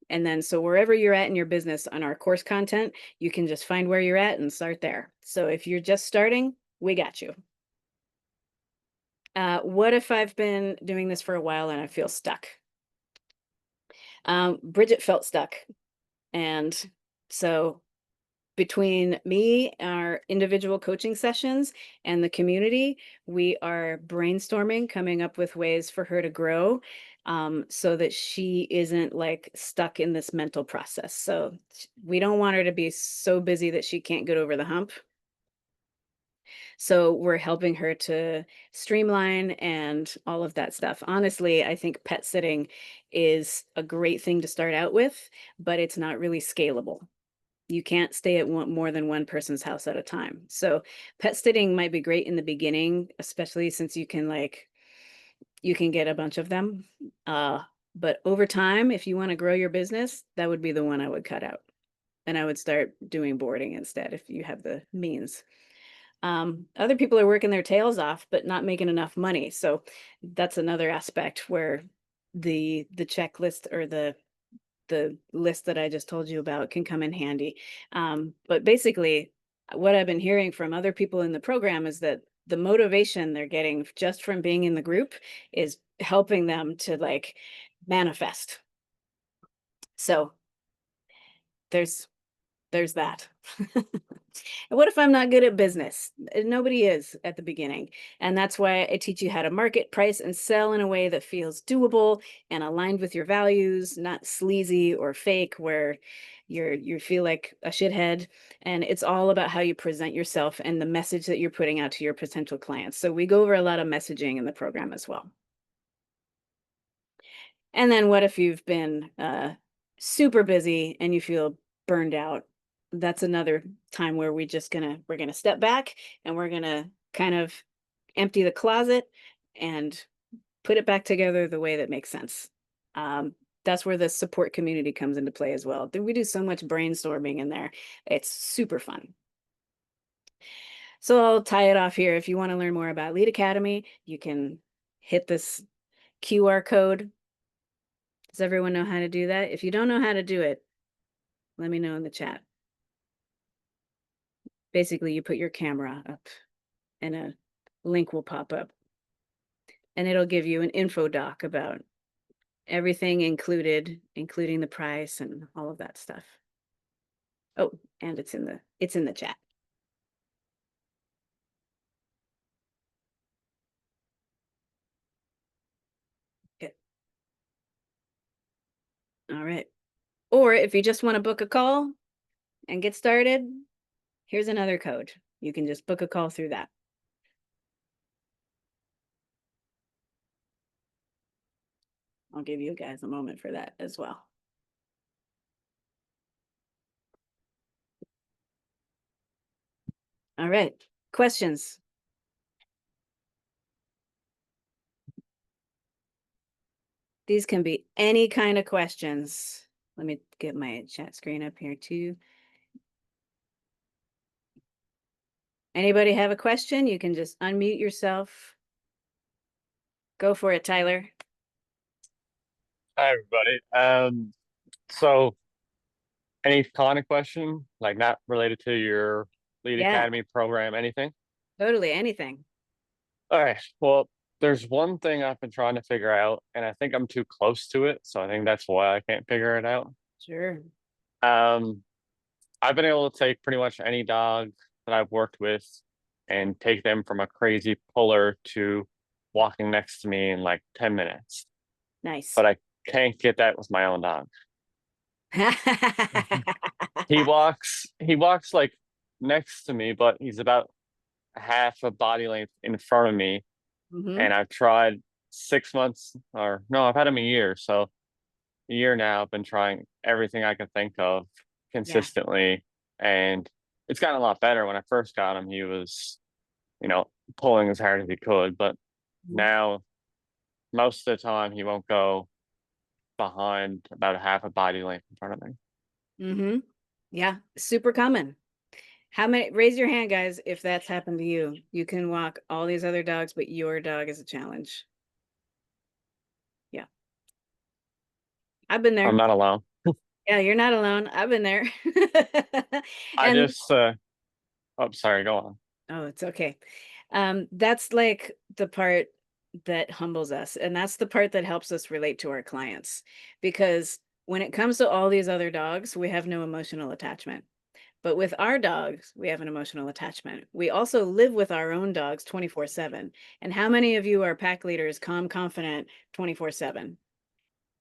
And then, so wherever you're at in your business on our course content, you can just find where you're at and start there. So if you're just starting, we got you. What if I've been doing this for a while and I feel stuck? Bridget felt stuck. And so between me, our individual coaching sessions, and the community, we are brainstorming, coming up with ways for her to grow, so that she isn't like stuck in this mental process. So we don't want her to be so busy that she can't get over the hump. So we're helping her to streamline and all of that stuff. Honestly, I think pet sitting is a great thing to start out with, but it's not really scalable. You can't stay at more than one person's house at a time. So pet sitting might be great in the beginning, especially since you can get a bunch of them. Uh, But over time, if you want to grow your business, that would be the one I would cut out. And I would start doing boarding instead if you have the means. Other people are working their tails off, but not making enough money. So that's another aspect where the checklist or the list that I just told you about can come in handy. But basically, what I've been hearing from other people in the program is that the motivation they're getting just from being in the group is helping them to like manifest. So there's there's that. And what if I'm not good at business? Nobody is at the beginning. And that's why I teach you how to market, price, and sell in a way that feels doable and aligned with your values, not sleazy or fake, where you feel like a shithead. And it's all about how you present yourself and the message that you're putting out to your potential clients. So we go over a lot of messaging in the program as well. And then what if you've been super busy and you feel burned out? That's another time where we're gonna step back and we're gonna kind of empty the closet and put it back together the way that makes sense. Um, that's where the support community comes into play as well. We do so much brainstorming in there. It's super fun. So I'll tie it off here. If you want to learn more about Lead Academy, you can hit this QR code. Does everyone know how to do that? If you don't know how to do it, let me know in the chat. Basically, you put your camera up and a link will pop up and it'll give you an info doc about everything included, including the price and all of that stuff. Oh, and it's in the chat. Good. All right. Or if you just want to book a call and get started, here's another code. You can just book a call through that. I'll give you guys a moment for that as well. All right. Questions? These can be any kind of questions. Let me get my chat screen up here too. Anybody have a question? You can just unmute yourself. Go for it, Tyler. Hi, everybody. So any kind of question, like not related to your Lead Yeah, Academy program, anything? totally. Anything. All right. Well, there's one thing I've been trying to figure out, and I think I'm too close to it, so I think that's why I can't figure it out. Sure. Um, I've been able to take pretty much any dog that I've worked with and take them from a crazy puller to walking next to me in like 10 minutes, Nice. but I can't get that with my own dog. He walks like next to me, but he's about half a body length in front of me. Hmm. And I've tried 6 months, or no, I've had him a year. So a year now, I've been trying everything I could think of Yeah. consistently. And it's gotten a lot better. When I first got him, he was, you know, pulling as hard as he could. But now most of the time he won't go behind about a half a body length in front of me. Mm-hmm. Yeah. Super common. How many, raise your hand, guys, if that's happened to you. You can walk all these other dogs, but your dog is a challenge. Yeah. I've been I'm there. not alone. Yeah, you're not alone. I've been there. I And just oh, sorry, go on. oh, it's okay. That's like the part that humbles us, and that's the part that helps us relate to our clients. Because when it comes to all these other dogs, we have no emotional attachment. But with our dogs, we have an emotional attachment. We also live with our own dogs 24/7. And how many of you are pack leaders, calm, confident 24/7?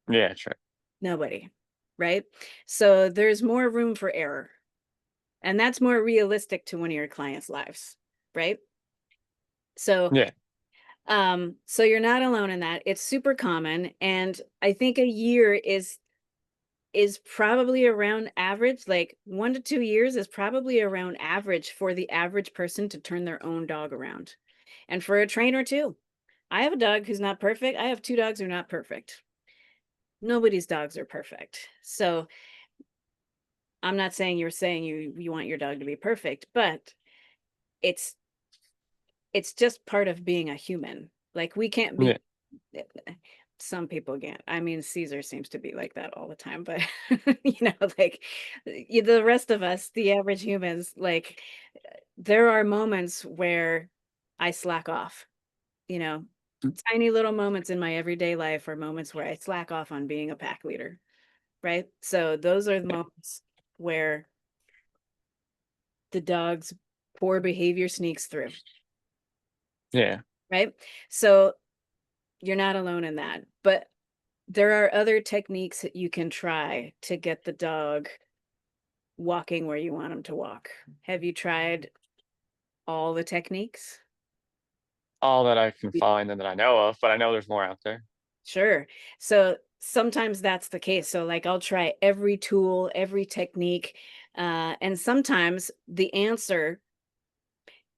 Yeah, sure. Nobody, right? So there's more room for error. And that's more realistic to one of your clients' lives, right? So Yeah, so you're not alone in that. It's super common. And I think a year is probably around average, like 1 to 2 years is probably around average for the average person to turn their own dog around. And for a trainer too. I have a dog who's not perfect. I have two dogs who are not perfect. Nobody's dogs are perfect. So I'm not saying you're saying you want your dog to be perfect, but it's it's just part of being a human. Like we can't Yeah, be some people can't. I mean, Caesar seems to be like that all the time, but like the rest of us, the average humans, like there are moments where I slack off, you know, tiny little moments in my everyday life are moments where I slack off on being a pack leader, right? So those are the moments where the dog's poor behavior sneaks through, yeah. right? So you're not alone in that. But there are other techniques that you can try to get the dog walking where you want him to walk. Have you tried all the techniques? All that I can find and that I know of, but I know there's more out there. Sure. So sometimes that's the case. So like I'll try every tool, every technique, and sometimes the answer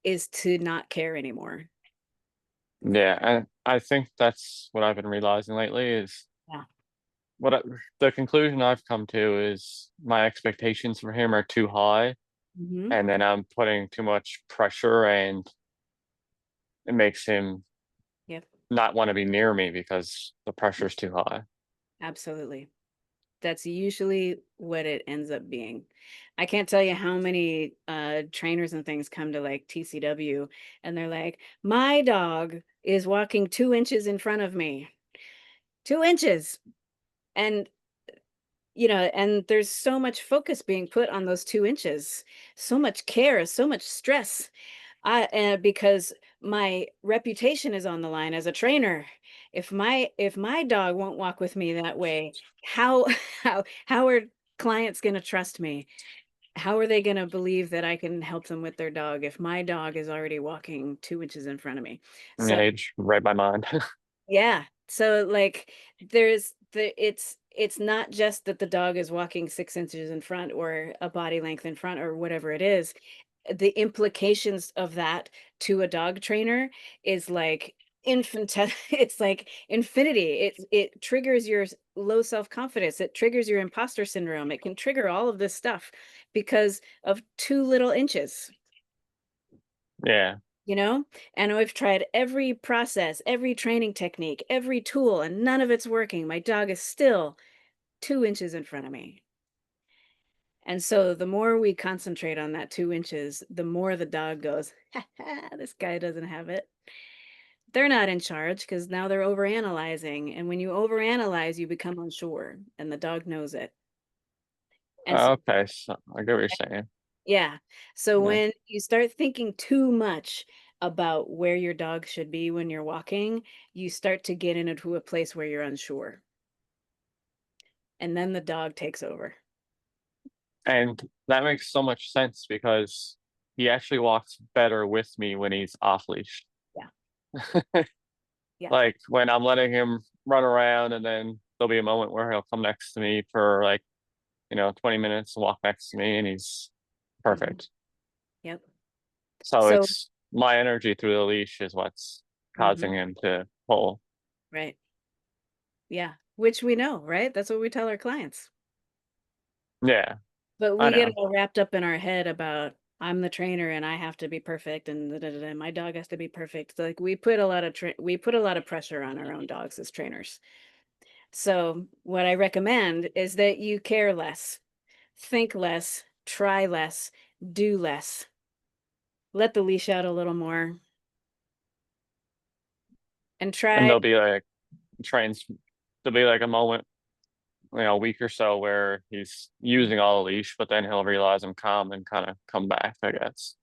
is to not care anymore. Yeah, and I think that's what I've been realizing lately is Yeah. what the conclusion I've come to is my expectations for him are too high, Hmm. and then I'm putting too much pressure, and it makes him Yep. not want to be near me because the pressure's too high. Absolutely. That's usually what it ends up being. I can't tell you how many trainers and things come to like TCW and they're like, my dog is walking 2 inches in front of me. 2 inches. And and there's so much focus being put on those 2 inches, so much care, so much stress. Because my reputation is on the line as a trainer. If my dog won't walk with me that way, how how are clients going to trust me? How are they going to believe that I can help them with their dog if my dog is already walking 2 inches in front of me? So Yeah, age read my mind. yeah. So like it's not just that the dog is walking 6 inches in front or a body length in front or whatever it is. The implications of that to a dog trainer is like infantile. It's like infinity. It triggers your low self-confidence. It triggers your imposter syndrome. It can trigger all of this stuff because of 2 little inches. Yeah. You know? And we've tried every process, every training technique, every tool, and none of it's working. My dog is still 2 inches in front of me. And so the more we concentrate on that 2 inches, the more the dog goes, ha, ha, this guy doesn't have it. They're not in charge because now they're overanalyzing. And when you overanalyze, you become unsure, and the dog knows it. And so, Okay, so I get what you're saying. yeah. So Yeah. when you start thinking too much about where your dog should be when you're walking, you start to get into a place where you're unsure. And then the dog takes over. And that makes so much sense because he actually walks better with me when he's off leash. Yeah. Yeah. Like when I'm letting him run around and then there'll be a moment where he'll come next to me for like, 20 minutes, walk next to me and he's Mhm. perfect. Yep. So So, it's my energy through the leash is what's mhm, causing him to pull. right. Yeah. Which we know, right? That's what we tell our clients. Yeah, But I we get know. all wrapped up in our head about I'm the trainer and I have to be perfect and my dog has to be perfect. Like we put a lot of pressure on our own dogs as trainers. So, what I recommend is that you care less, think less, try less, do less. Let the leash out a little more and And try. there'll be like trains, there'll be like a moment, a week or so where he's using all the leash, but then he'll realize I'm calm and kind of come back, I guess.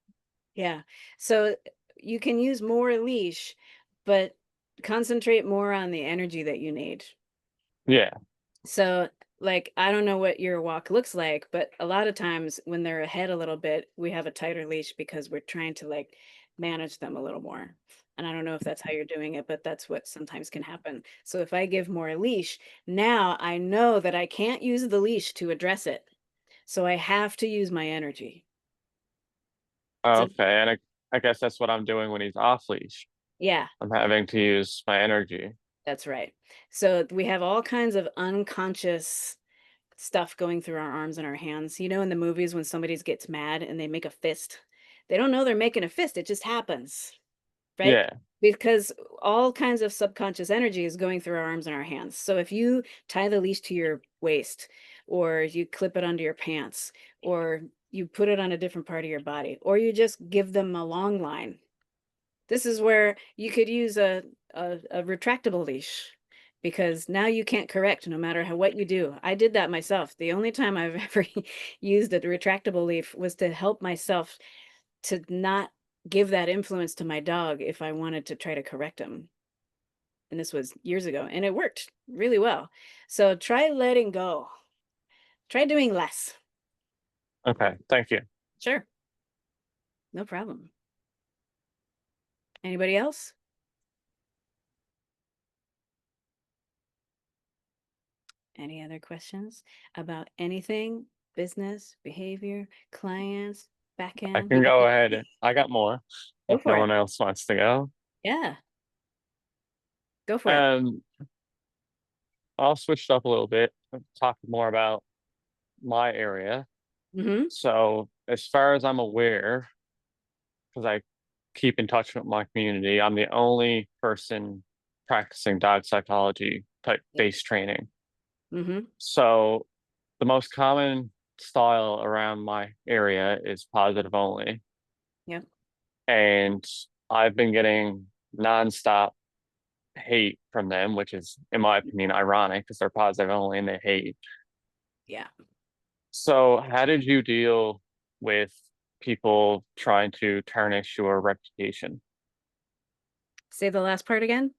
Yeah. So you can use more leash, but concentrate more on the energy that you need. Yeah. So, like, I don't know what your walk looks like, but a lot of times when they're ahead a little bit, we have a tighter leash because we're trying to like manage them a little more. And I don't know if that's how you're doing it, but that's what sometimes can happen. So if I give more leash, now I know that I can't use the leash to address it. So I have to use my energy. So Okay. And I guess that's what I'm doing when he's off leash. yeah, I'm having to use my energy. That's right. So we have all kinds of unconscious stuff going through our arms and our hands. You know, in the movies when somebody gets mad and they make a fist, they don't know they're making a fist. It just happens, right? Yeah. Because all kinds of subconscious energy is going through our arms and our hands. So if you tie the leash to your waist, or you clip it under your pants, or you put it on a different part of your body, or you just give them a long line, this is where you could use a retractable leash, because now you can't correct no matter how what you do. I did that myself. The only time I've ever used a retractable leaf was to help myself to not give that influence to my dog if I wanted to try to correct him. And this was years ago, and it worked really well. So try letting go. Try doing less. Okay. Thank you. Sure. No problem. Anybody else? Any other questions about anything? Business, behavior, clients, back I end? can go ahead. I got more Go if for no it. one else wants to go. Yeah, go for it. Um, I'll switch it up a little bit and talk more about my area. Mhm. So, as far as I'm aware, because I keep in touch with my community, I'm the only person practicing dog psychology type Yep. based training. Mhm. So, the most common style around my area is positive only. Yep. And I've been getting nonstop hate from them, which is, in my opinion, ironic because they're positive only and they hate. Yeah. So, how did you deal with people trying to tarnish your reputation? Say the last part again.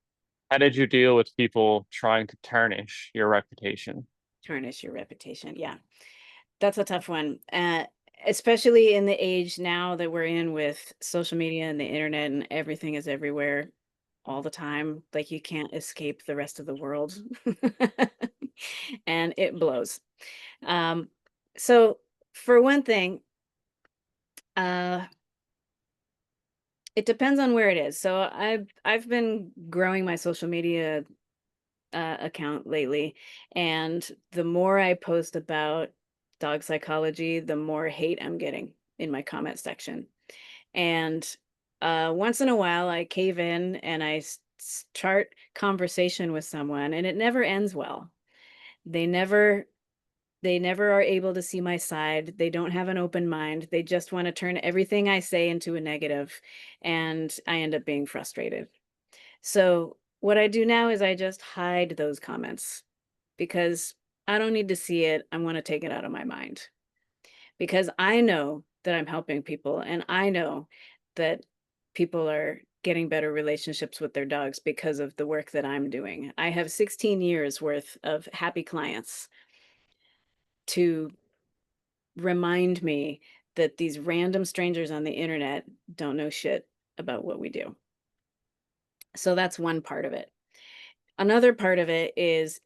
How did you deal with people trying to tarnish your reputation? Tarnish your reputation. Yeah. That's a tough one. Especially in the age now that we're in with social media and the internet and everything is everywhere all the time. Like you can't escape the rest of the world. And it blows. Um, so for one thing, uh, it depends on where it is. So I've been growing my social media account lately, and the more I post about dog psychology, the more hate I'm getting in my comment section. And once in a while, I cave in and start conversation with someone, and it never ends well. They never they never are able to see my side. They don't have an open mind. They just want to turn everything I say into a negative, and I end up being frustrated. So, what I do now is I just hide those comments because I don't need to see it. I want to take it out of my mind because I know that I'm helping people and I know that people are getting better relationships with their dogs because of the work that I'm doing. I have 16 years worth of happy clients to remind me that these random strangers on the internet don't know shit about what we do. So that's one part of it. Another part of it is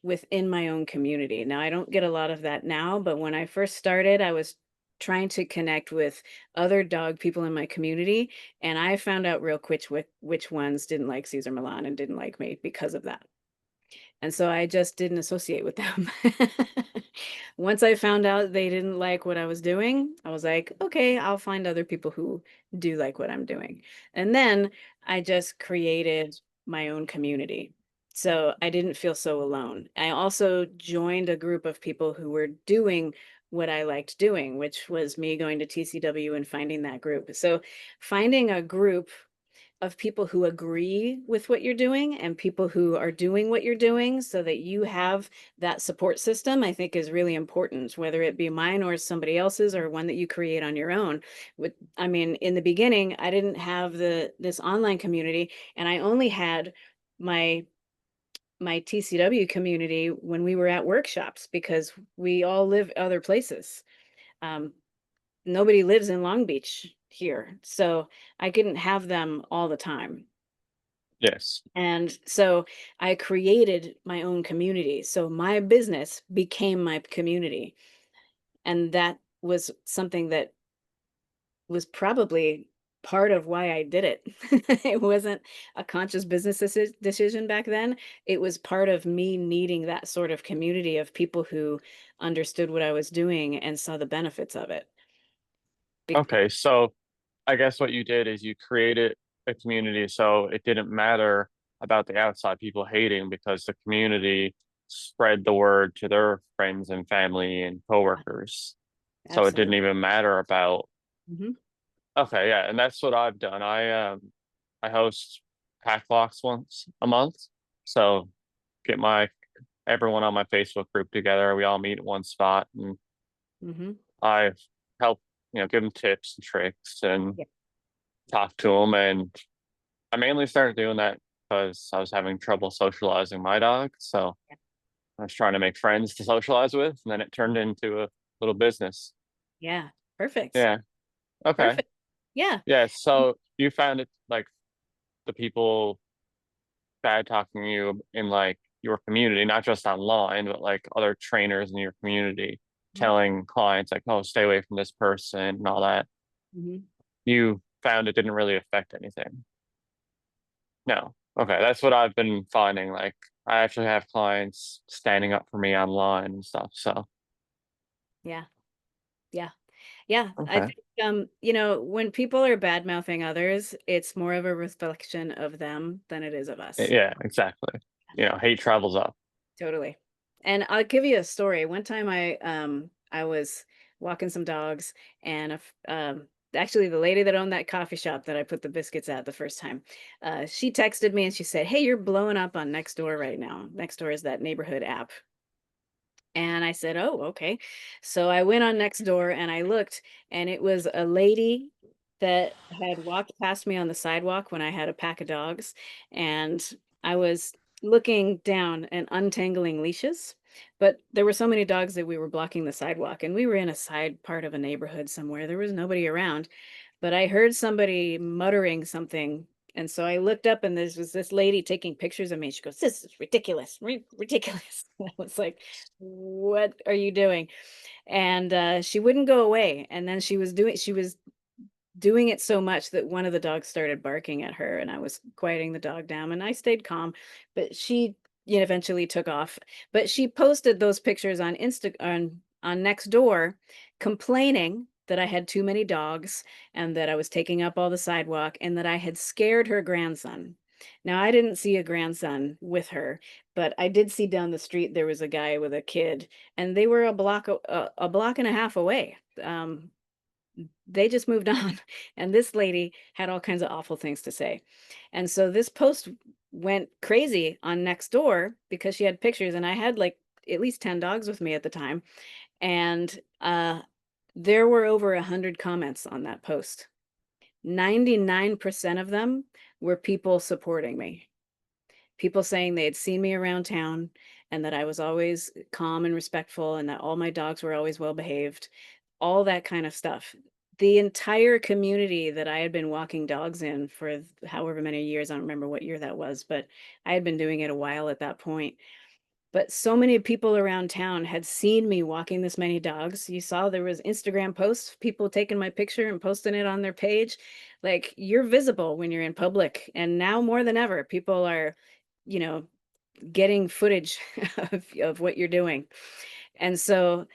within my own community. Now, I don't get a lot of that now, but when I first started, I was trying to connect with other dog people in my community, and I found out real quick which ones didn't like Caesar Milan and didn't like me because of that. And so I just didn't associate with them. Once I found out they didn't like what I was doing, I was like, okay, I'll find other people who do like what I'm doing. And then I just created my own community. So I didn't feel so alone. I also joined a group of people who were doing what I liked doing, which was me going to TCW and finding that group. So finding a group of people who agree with what you're doing and people who are doing what you're doing so that you have that support system, I think is really important, whether it be mine or somebody else's or one that you create on your own. With I mean, in the beginning, I didn't have this online community, and I only had my TCW community when we were at workshops because we all live other places. Um, Nobody lives in Long Beach here, so I couldn't have them all the time. Yes. And so I created my own community. So my business became my community. And that was something that was probably part of why I did it. It wasn't a conscious business decision back then. It was part of me needing that sort of community of people who understood what I was doing and saw the benefits of it. Bec- Okay, so I guess what you did is you created a community so it didn't matter about the outside people hating because the community spread the word to their friends and family and coworkers. So it didn't Absolutely. even matter about, Hmm. okay, yeah, and that's what I've done. I host pack walks once a month. So get my everyone on my Facebook group together. We all meet at one spot and Hmm. I've helped, give them tips and tricks and Yeah. talk to them. And I mainly started doing that because I was having trouble socializing my dog. So I was trying to make friends to socialize with, and then it turned into a little business. Yeah. Perfect. Yeah. Okay. Perfect. Yeah. Yeah. So you found it like the people bad talking you in like your community, not just online, but like other trainers in your community telling clients like, oh, stay away from this person and all that. Mm-hmm. You found it didn't really affect anything. No. Okay. That's what I've been finding. Like I actually have clients standing up for me online and stuff. So Yeah. Yeah. Yeah, I okay. think, when people are bad mouthing others, it's more of a reflection of them than it is of us. Yeah, exactly. Hate travels up. Totally. And I'll give you a story. One time I was walking some dogs and actually the lady that owned that coffee shop that I put the biscuits at the first time, she texted me and she said, "Hey, you're blowing up on Nextdoor right now." Nextdoor is that neighborhood app. And I said, "Oh, okay." So I went on Nextdoor and I looked, and it was a lady that had walked past me on the sidewalk when I had a pack of dogs, and I was looking down and untangling leashes. But there were so many dogs that we were blocking the sidewalk, and we were in a side part of a neighborhood somewhere. There was nobody around, but I heard somebody muttering something. And so I looked up and there was this lady taking pictures of me. She goes, "This is ridiculous, ridiculous." I was like, "What are you doing?" And she wouldn't go away. And then she was doing it so much that one of the dogs started barking at her and I was quieting the dog down and I stayed calm, but she eventually took off. But she posted those pictures on on Nextdoor complaining that I had too many dogs and that I was taking up all the sidewalk and that I had scared her grandson. Now I didn't see a grandson with her, but I did see down the street there was a guy with a kid and they were a block and a half away. They just moved on, and this lady had all kinds of awful things to say. And so this post went crazy on Nextdoor because she had pictures, and I had like at least 10 dogs with me at the time. And there were over 100 comments on that post. 99% of them were people supporting me, people saying they had seen me around town and that I was always calm and respectful and that all my dogs were always well behaved, all that kind of stuff. The entire community that I had been walking dogs in for however many years, I don't remember what year that was, but I had been doing it a while at that point. But so many people around town had seen me walking this many dogs. You saw there was Instagram posts, people taking my picture and posting it on their page. Like you're visible when you're in public. And now more than ever, people are, you know, getting footage of what you're doing. And so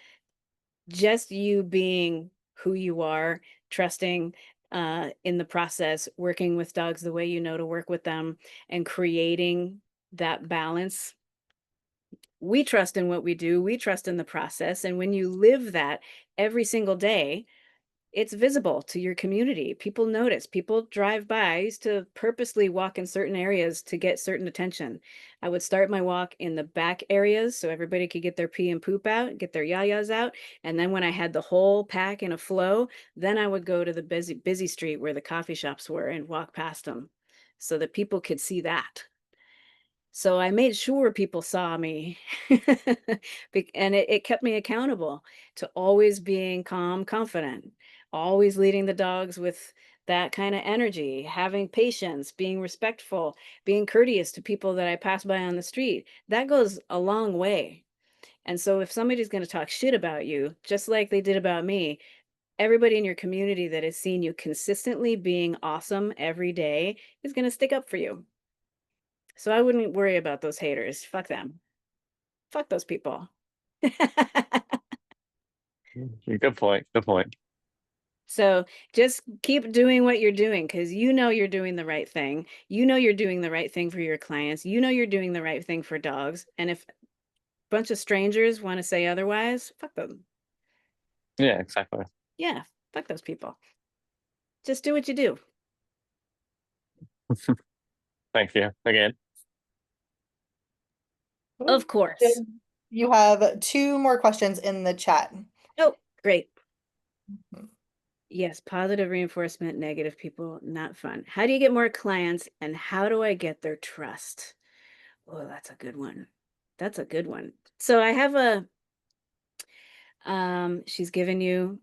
just you being who you are, trusting in the process, working with dogs the way you know to work with them, and creating that balance. We trust in what we do, we trust in the process. And when you live that every single day, it's visible to your community. People notice, people drive by. I used to purposely walk in certain areas to get certain attention. I would start my walk in the back areas so everybody could get their pee and poop out, get their yayas out. And then when I had the whole pack in a flow, then I would go to the busy street where the coffee shops were and walk past them so that people could see that. So I made sure people saw me. And it kept me accountable to always being calm, confident, always leading the dogs with that kind of energy, having patience, being respectful, being courteous to people that I pass by on the street. That goes a long way. And so if somebody's going to talk shit about you, just like they did about me, everybody in your community that has seen you consistently being awesome every day is going to stick up for you. So I wouldn't worry about those haters. Fuck them. Fuck those people. Good point. Good point. So just keep doing what you're doing because you know you're doing the right thing. You know you're doing the right thing for your clients. You know you're doing the right thing for dogs. And if a bunch of strangers want to say otherwise, fuck them. Yeah, exactly. Yeah, fuck those people. Just do what you do. Thank you again. Of course. You have two more questions in the chat. Oh, great. Yes, positive reinforcement, negative people, not fun. How do you get more clients and how do I get their trust? Oh, that's a good one. That's a good one. So I have she's given you,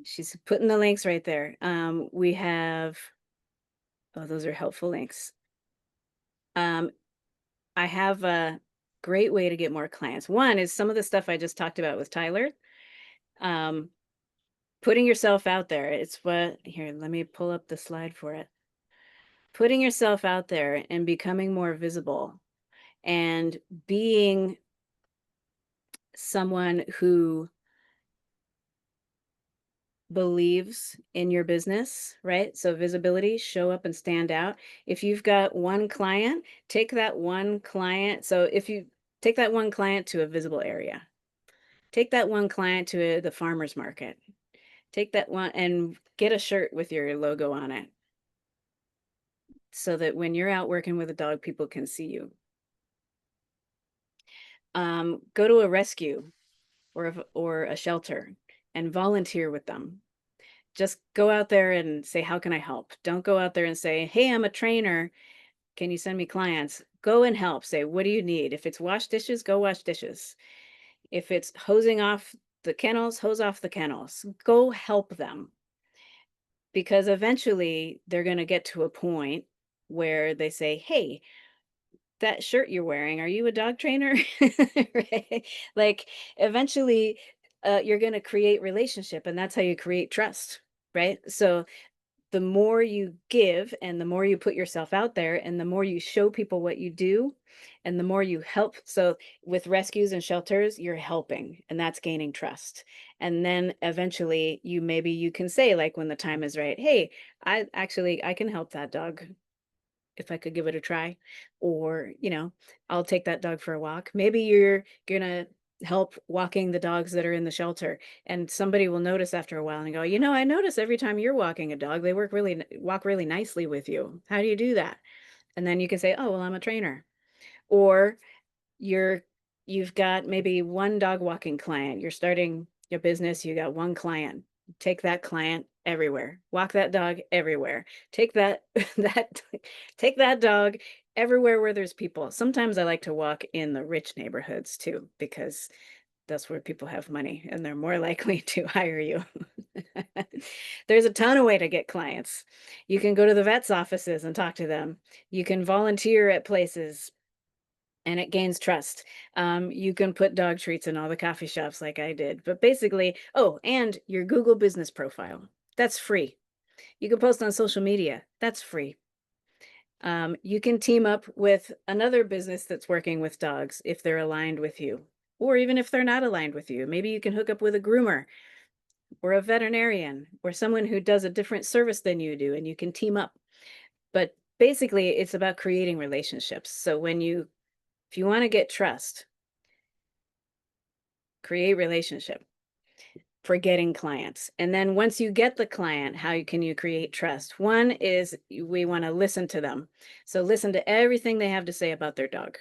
she's putting the links right there. We have, oh, those are helpful links. I have a great way to get more clients. One is some of the stuff I just talked about with Tyler. Um, Putting yourself out there. It's what, here, let me pull up the slide for it. Putting yourself out there and becoming more visible and being someone who believes in your business, right? So visibility, show up and stand out. If you've got one client, take that one client. So if you take that one client to a visible area, take that one client to the farmer's market, take that one and get a shirt with your logo on it so that when you're out working with a dog, people can see you. Go to a rescue or a shelter and volunteer with them. Just go out there and say, how can I help? Don't go out there and say, hey, I'm a trainer. Can you send me clients? Go and help. Say, what do you need? If it's wash dishes, go wash dishes. If it's hosing off the kennels, hose off the kennels. Go help them. Because eventually they're going to get to a point where they say, hey, that shirt you're wearing, are you a dog trainer? Right? Like eventually you're going to create relationship and that's how you create trust, right? So the more you give and the more you put yourself out there and the more you show people what you do and the more you help. So with rescues and shelters, you're helping and that's gaining trust. And then eventually maybe you can say like when the time is right, hey, I can help that dog if I could give it a try. Or, I'll take that dog for a walk. Maybe you're gonna help walking the dogs that are in the shelter and somebody will notice after a while and go, I notice every time you're walking a dog, they walk really nicely with you. How do you do that? And then you can say, oh, well, I'm a trainer. Or you're you've got maybe one dog walking client. You're starting your business, you got one client. Take that client everywhere. Walk that dog everywhere. Take that that take that dog everywhere where there's people. Sometimes I like to walk in the rich neighborhoods too because that's where people have money and they're more likely to hire you. There's a ton of way to get clients. You can go to the vet's offices and talk to them. You can volunteer at places and it gains trust. You can put dog treats in all the coffee shops like I did. But basically, oh, and your Google business profile. That's free. You can post on social media. That's free. You can team up with another business that's working with dogs if they're aligned with you, or even if they're not aligned with you. Maybe you can hook up with a groomer or a veterinarian or someone who does a different service than you do, and you can team up. But basically, it's about creating relationships. So if you want to get trust, create relationship for getting clients. And then once you get the client, how can you create trust? One is we want to listen to them. So listen to everything they have to say about their dog.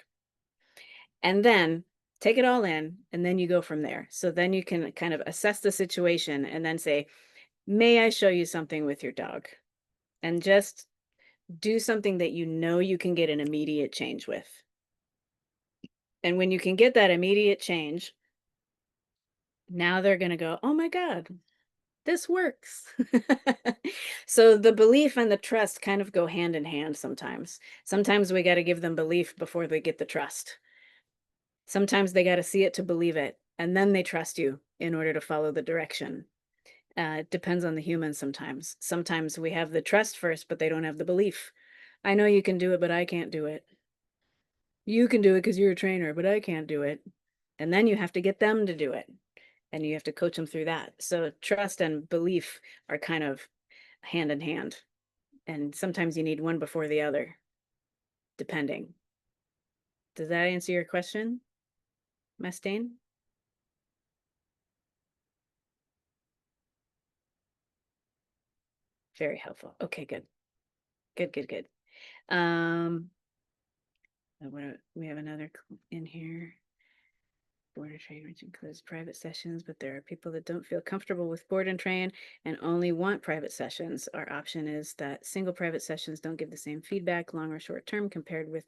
And then take it all in and then you go from there. So then you can kind of assess the situation and then say, may I show you something with your dog? And just do something that you can get an immediate change with. And when you can get that immediate change, now they're going to go, oh my God, this works. So the belief and the trust kind of go hand in hand sometimes. Sometimes we got to give them belief before they get the trust. Sometimes they got to see it to believe it, and then they trust you in order to follow the direction. It depends on the human sometimes. Sometimes we have the trust first, but they don't have the belief. I know you can do it, but I can't do it. You can do it because you're a trainer, but I can't do it. And then you have to get them to do it. And you have to coach them through that. So trust and belief are kind of hand in hand. And sometimes you need one before the other, depending. Does that answer your question, Mustane? Very helpful. Okay, good. Good, good, good. We have another in here. Board and train, which includes private sessions, but there are people that don't feel comfortable with board and train and only want private sessions. Our option is that single private sessions don't give the same feedback, long or short term, compared with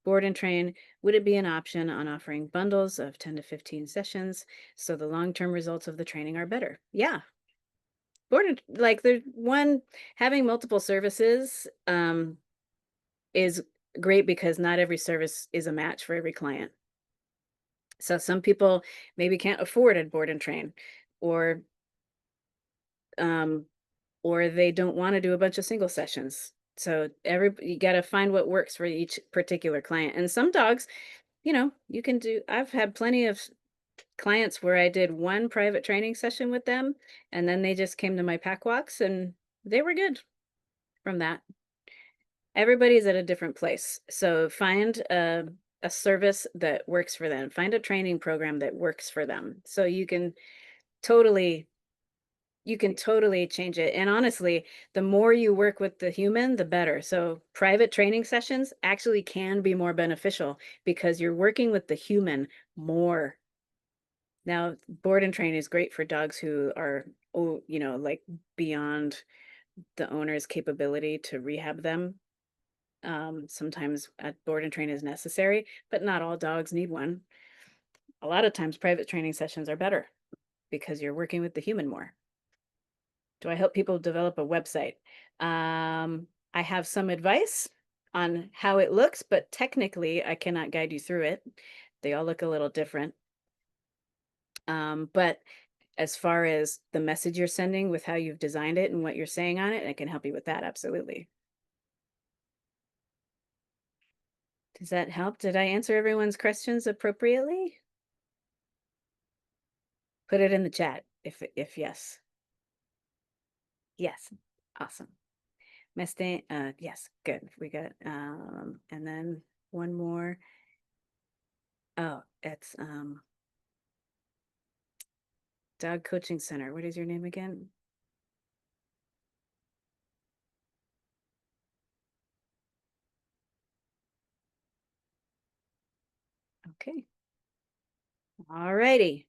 board and train. Would it be an option on offering bundles of 10 to 15 sessions so the long-term results of the training are better? Yeah. Board and like there's one having multiple services is great because not every service is a match for every client. So some people maybe can't afford a board and train, or um, or they don't want to do a bunch of single sessions. So you got to find what works for each particular client. And some dogs, you can do. I've had plenty of clients where I did one private training session with them, and then they just came to my pack walks, and they were good from that. Everybody's at a different place, so find a service that works for them. Find a training program that works for them, so totally you can totally change it. And honestly, the more you work with the human, the better. So private training sessions actually can be more beneficial because you're working with the human more. Now, board and train is great for dogs who are, like beyond the owner's capability to rehab them. Sometimes a board and train is necessary, but not all dogs need one. A lot of times private training sessions are better because you're working with the human more. Do I help people develop a website? I have some advice on how it looks, but technically I cannot guide you through it. They all look a little different. But as far as the message you're sending with how you've designed it and what you're saying on it, I can help you with that. Absolutely. Does that help? Did I answer everyone's questions appropriately? Put it in the chat if yes. Yes. Awesome. Mustang, yes, good. We got and then one more. Oh, it's Dog Coaching Center. What is your name again? Okay. All righty.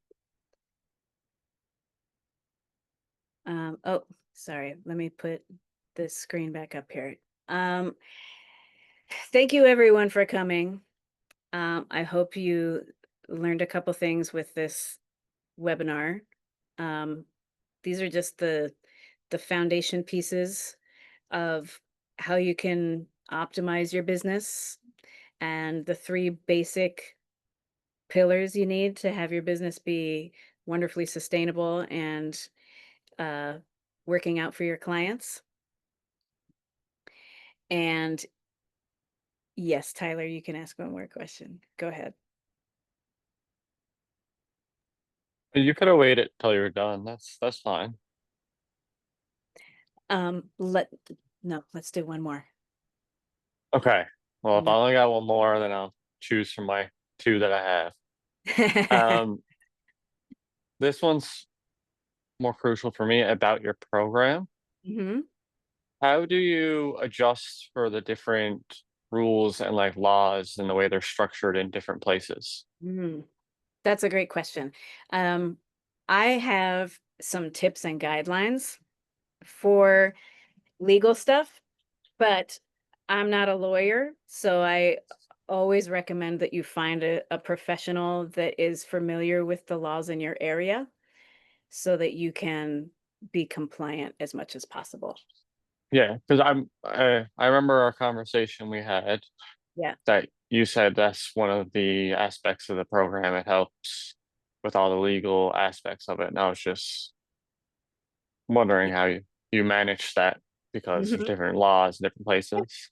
Oh, sorry. Let me put this screen back up here. Thank you everyone for coming. I hope you learned a couple things with this webinar. These are just the foundation pieces of how you can optimize your business and the three basic pillars you need to have your business be wonderfully sustainable and uh, working out for your clients. And yes, Tyler, you can ask one more question. Go ahead. You could have waited till you're done. That's fine. Let's do one more. Okay. Well, if I No. only got one more, then I'll choose from my two that I have. This one's more crucial for me about your program. hmm How do you adjust for the different rules and like laws and the way they're structured in different places? That's a great question. I have some tips and guidelines for legal stuff, but I'm not a lawyer, so I always recommend that you find a professional that is familiar with the laws in your area so that you can be compliant as much as possible. Yeah, because I remember our conversation we had Yeah. that you said that's one of the aspects of the program. It helps with all the legal aspects of it. And I was just wondering how you manage that because of Mhm. different laws in different places.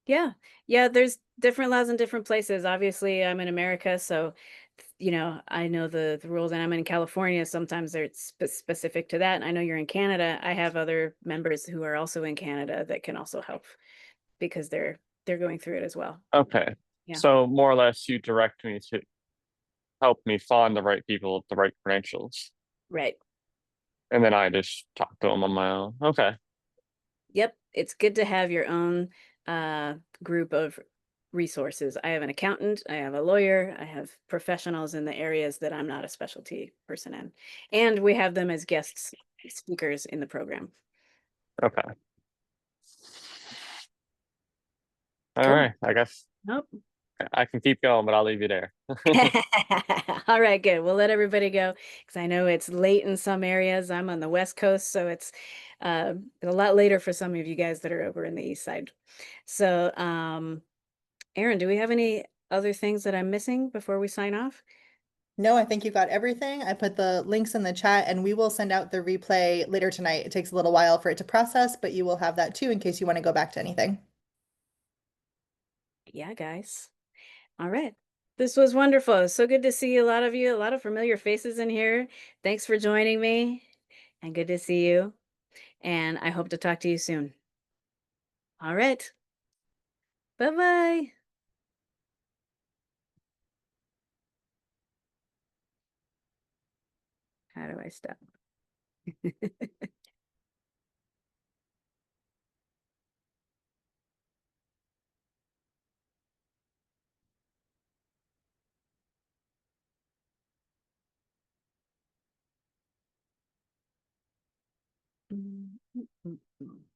Yeah. Yeah, there's different laws in different places. Obviously, I'm in America, so I know the rules, and I'm in California. Sometimes they're specific to that. And I know you're in Canada. I have other members who are also in Canada that can also help because they're going through it as well. Okay. Yeah. So more or less you direct me to help me find the right people with the right credentials. Right. And then I just talk to them on my own. Okay. Yep. It's good to have your own uh group of resources. I have an accountant, I have a lawyer, I have professionals in the areas that I'm not a specialty person in. And we have them as guests speakers in the program. Okay. All Cool. right. I guess Nope. I can keep going, but I'll leave you there. All right, good. We'll let everybody go because I know it's late in some areas. I'm on the West Coast, so it's a lot later for some of you guys that are over in the East Side. So, Aaron, do we have any other things that I'm missing before we sign off? No, I think you got everything. I put the links in the chat and we will send out the replay later tonight. It takes a little while for it to process, but you will have that too in case you want to go back to anything. Yeah, guys. All right. This was wonderful. It's so good to see a lot of you, a lot of familiar faces in here. Thanks for joining me and good to see you. And I hope to talk to you soon. All right. Bye-bye. How do I stop? Mm, mm, mm, mm.